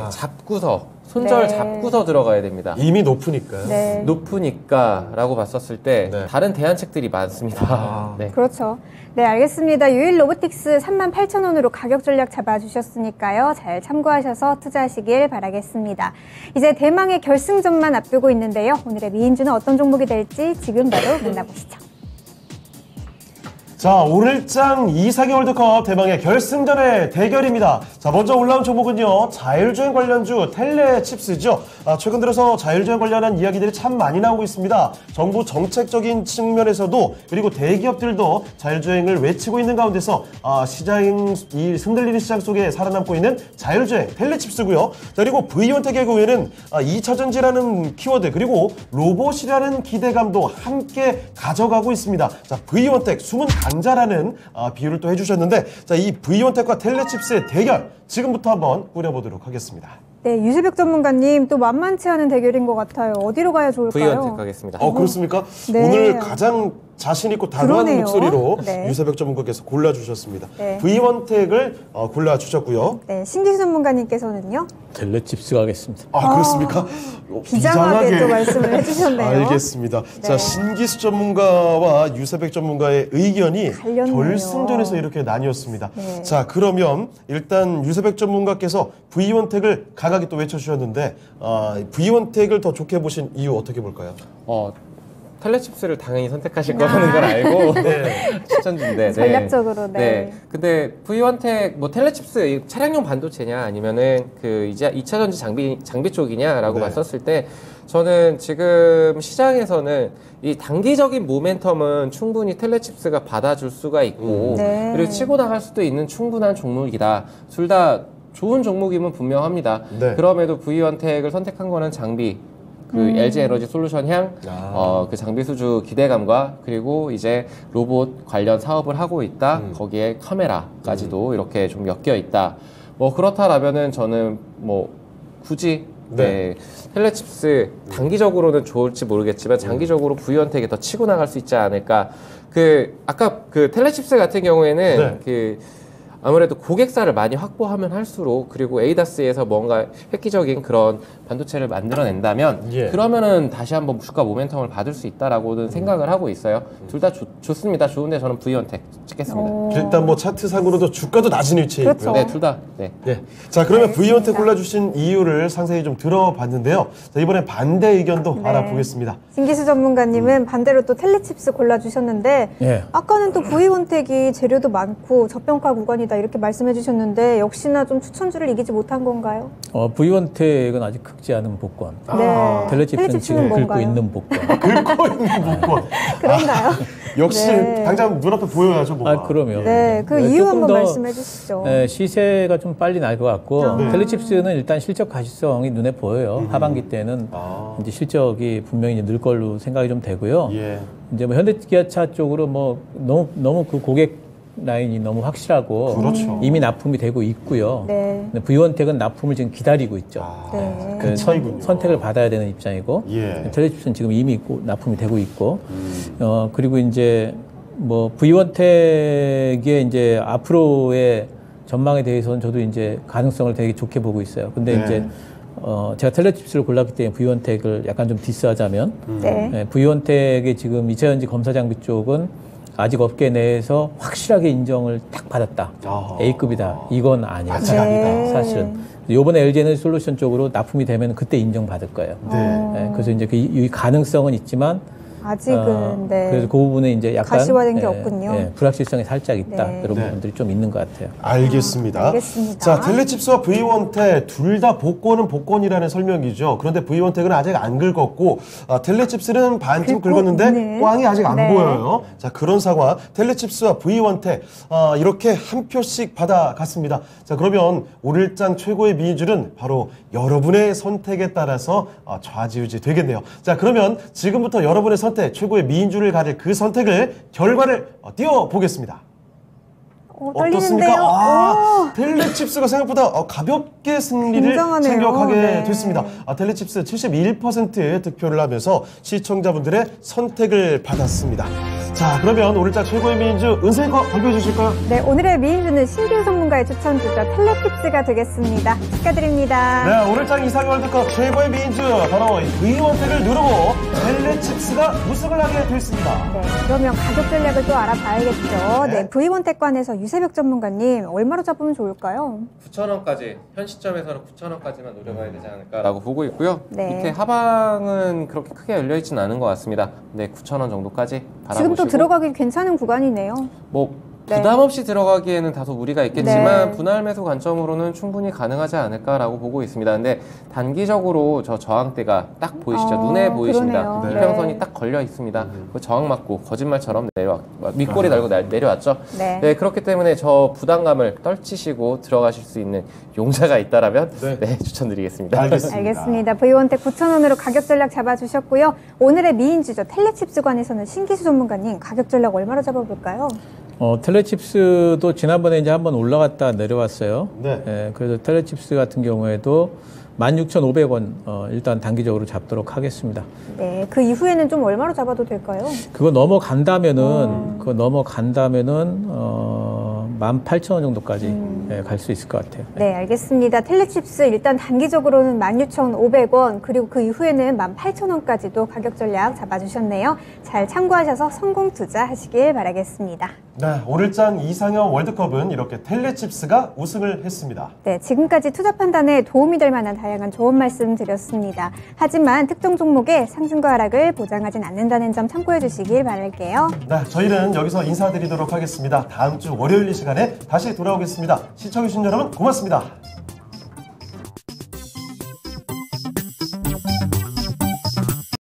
잡고서 손절 네. 잡고서 들어가야 됩니다. 이미 높으니까요. 네. 높으니까 라고 봤었을 때 네. 다른 대안책들이 많습니다. 네. 그렇죠. 네, 알겠습니다. 유일로보틱스 38,000원으로 가격 전략 잡아주셨으니까요. 잘 참고하셔서 투자하시길 바라겠습니다. 이제 대망의 결승전만 앞두고 있는데요. 오늘의 미인주는 어떤 종목이 될지 지금 바로 만나보시죠. 자, 오늘장 이상의 월드컵 대망의 결승전의 대결입니다. 자, 먼저 올라온 종목은요, 자율주행 관련주 텔레칩스죠. 최근 들어서 자율주행 관련한 이야기들이 참 많이 나오고 있습니다. 정부 정책적인 측면에서도 그리고 대기업들도 자율주행을 외치고 있는 가운데서 이 흔들리는 시장 속에 살아남고 있는 자율주행 텔레칩스고요. 자, 그리고 V1택의 경우에는 2차전지라는 키워드 그리고 로봇이라는 기대감도 함께 가져가고 있습니다. 자, V1택 숨은 강자라는 비유를 또 해주셨는데, 자, 이 V1택과 텔레칩스의 대결 지금부터 한번 꾸려보도록 하겠습니다. 네, 유세벽 전문가님 또 만만치 않은 대결인 것 같아요. 어디로 가야 좋을까요? V1택 가겠습니다. 그렇습니까? 네. 오늘 가장 자신 있고 단호한 그러네요. 목소리로 네. 유세벽 전문가께서 골라주셨습니다. 네. V1택을 골라주셨고요. 네, 신기수 전문가님께서는요. 텔레칩스 가겠습니다. 그렇습니까? 비장하게 또 말씀을 해주셨네요. 알겠습니다. 자, 신기수 전문가와 유세백 전문가의 의견이 갈렸네요. 결승전에서 이렇게 나뉘었습니다. 네. 자, 그러면 일단 유세백 전문가께서 V1택을 강하게 또 외쳐주셨는데 V1택을 더 좋게 보신 이유 어떻게 볼까요? 텔레칩스를 당연히 선택하실 거라는 걸 알고 추천드린데 전략적으로, 네. 근데 V1택 뭐 텔레칩스 차량용 반도체냐 아니면은 그 이제 2차전지 장비 쪽이냐라고 네. 봤었을 때 저는 지금 시장에서는 이 단기적인 모멘텀은 충분히 텔레칩스가 받아줄 수가 있고 네. 그리고 치고 나갈 수도 있는 충분한 종목이다. 둘 다 좋은 종목임은 분명합니다. 네. 그럼에도 V원택을 선택한 거는 장비, LG 에너지 솔루션 향, 그 장비 수주 기대감과 그리고 이제 로봇 관련 사업을 하고 있다. 거기에 카메라까지도 이렇게 좀 엮여 있다. 뭐 그렇다라면은 저는 뭐 굳이 네. 텔레칩스 단기적으로는 좋을지 모르겠지만 장기적으로 V원택이 더 치고 나갈 수 있지 않을까. 아까 텔레칩스 같은 경우에는 네. 아무래도 고객사를 많이 확보하면 할수록 그리고 에이다스에서 뭔가 획기적인 그런 반도체를 만들어낸다면 그러면은 다시 한번 주가 모멘텀을 받을 수 있다라고는 생각을 하고 있어요. 둘 다 좋습니다. 좋은데 저는 V원택 찍겠습니다. 일단 뭐 차트상으로도 주가도 낮은 위치에 그렇죠. 있고요. 네, 둘 다. 네. 자, 그러면 V원택 골라주신 이유를 상세히 좀 들어봤는데요. 자, 이번엔 반대 의견도 알아보겠습니다. 신기수 전문가님은 반대로 또 텔레칩스 골라주셨는데 예. 아까는 또 V원택이 재료도 많고 저평가 구간이다 이렇게 말씀해 주셨는데 역시나 좀 추천주를 이기지 못한 건가요? V원택은 아직 긁지 않은 복권. 네. 텔레칩스는 지금 긁고 뭔가요? 있는 복권. 긁고 있는 복권. 그런가요? 역시 네. 당장 눈앞에 보여야죠, 뭐가. 그럼요. 네, 그 이유 조금 한번 더, 말씀해 주시죠. 시세가 좀 빨리 날 것 같고 텔레칩스는 일단 실적 가시성이 눈에 보여요. 하반기 때는 이제 실적이 분명히 이제 늘 걸로 생각이 좀 되고요. 이제 뭐 현대기아차 쪽으로 뭐 너무 그 고객 라인이 너무 확실하고 그렇죠. 이미 납품이 되고 있고요. 네. 근데 V원택은 납품을 지금 기다리고 있죠. 네. 그 차이군요. 선택을 받아야 되는 입장이고 텔레칩스는 지금 이미 납품이 되고 있고 그리고 이제 뭐 V원택의 이제 앞으로의 전망에 대해서는 저도 이제 가능성을 되게 좋게 보고 있어요. 근데 이제 제가 텔레칩스를 골랐기 때문에 V원택을 약간 좀 디스하자면 V원택의 지금 2차 전지 검사 장비 쪽은 아직 업계 내에서 확실하게 인정을 딱 받았다. A급이다. 이건 아니에요. 아직 아니다. 사실은. 요번에 LG 에너지 솔루션 쪽으로 납품이 되면 그때 인정받을 거예요. 그래서 이제 이 가능성은 있지만 아직은 그래서 그 부분에 이제 약간 가시화된 게 없군요. 불확실성이 살짝 있다. 네. 그런 부분들이 좀 있는 것 같아요. 알겠습니다. 알겠습니다. 자, 텔레칩스와 V원택 둘 다 복권은 복권이라는 설명이죠. 그런데 V원택은 아직 안 긁었고 텔레칩스는 반쯤 긁었는데 꽝이 아직 안 보여요. 자, 그런 상황. 텔레칩스와 V원택 이렇게 한 표씩 받아갔습니다. 자, 그러면 오늘장 최고의 미니줄은 바로 여러분의 선택에 따라서 좌지우지 되겠네요. 자, 그러면 지금부터 여러분의 선택, 최고의 미인줄을 가질 그 선택을 결과를 띄워보겠습니다. 어떻습니까? 텔레칩스가 생각보다 가볍게 승리를 굉장하네요. 챙겨가게 됐습니다. 텔레칩스 71%의 득표를 하면서 시청자분들의 선택을 받았습니다. 자, 그러면 오늘자 최고의 미인주 은세이거 발표해 주실까요? 네, 오늘의 미인주는 신규 전문가의 추천주죠. 텔레칩스가 되겠습니다. 축하드립니다. 네, 오늘장 이상의 월드컵 최고의 미인주 바로 V원택을 누르고 텔레칩스가 우승을 하게 됐습니다. 네, 그러면 가격 전략을 또 알아봐야겠죠. 네, V원택관에서 유세벽 전문가님 얼마로 잡으면 좋을까요? 9,000원까지 현 시점에서는 9,000원까지만 노려봐야 되지 않을까라고 보고 있고요. 네. 밑에 하방은 그렇게 크게 열려 있지는 않은 것 같습니다. 네, 9,000원 정도까지 바라보시고 지금 또 들어가기 괜찮은 구간이네요. 뭐 부담 없이 들어가기에는 다소 무리가 있겠지만 분할 매수 관점으로는 충분히 가능하지 않을까라고 보고 있습니다. 근데 단기적으로 저 저항대가 딱 보이시죠? 눈에 보이십니다. 그러네요. 이평선이 딱 걸려 있습니다. 그 저항 맞고 거짓말처럼 윗꼬리 달고 내려왔죠. 네, 그렇기 때문에 저 부담감을 떨치시고 들어가실 수 있는 용자가 있다라면 네, 추천드리겠습니다. 알겠습니다. V원택 9,000원으로 가격 전략 잡아주셨고요. 오늘의 미인주죠. 텔레칩스관에서는 신기수 전문가님 가격 전략 얼마로 잡아볼까요? 텔레칩스도 지난번에 이제 한번 올라갔다 내려왔어요. 네. 그래서 텔레칩스 같은 경우에도 16,500원 일단 단기적으로 잡도록 하겠습니다. 네, 그 이후에는 좀 얼마로 잡아도 될까요? 그거 넘어간다면은 18,000원 정도까지 갈 수 있을 것 같아요. 네, 알겠습니다. 텔레칩스 일단 단기적으로는 16,500원 그리고 그 이후에는 18,000원까지도 가격 전략 잡아주셨네요. 잘 참고하셔서 성공 투자하시길 바라겠습니다. 네, 오늘장 이상형 월드컵은 이렇게 텔레칩스가 우승을 했습니다. 네, 지금까지 투자 판단에 도움이 될 만한 다양한 좋은 말씀 드렸습니다. 하지만 특정 종목의 상승과 하락을 보장하진 않는다는 점 참고해 주시길 바랄게요. 네, 저희는 여기서 인사드리도록 하겠습니다. 다음 주 월요일 이 시간에 다시 돌아오겠습니다. 시청해주신 여러분 고맙습니다.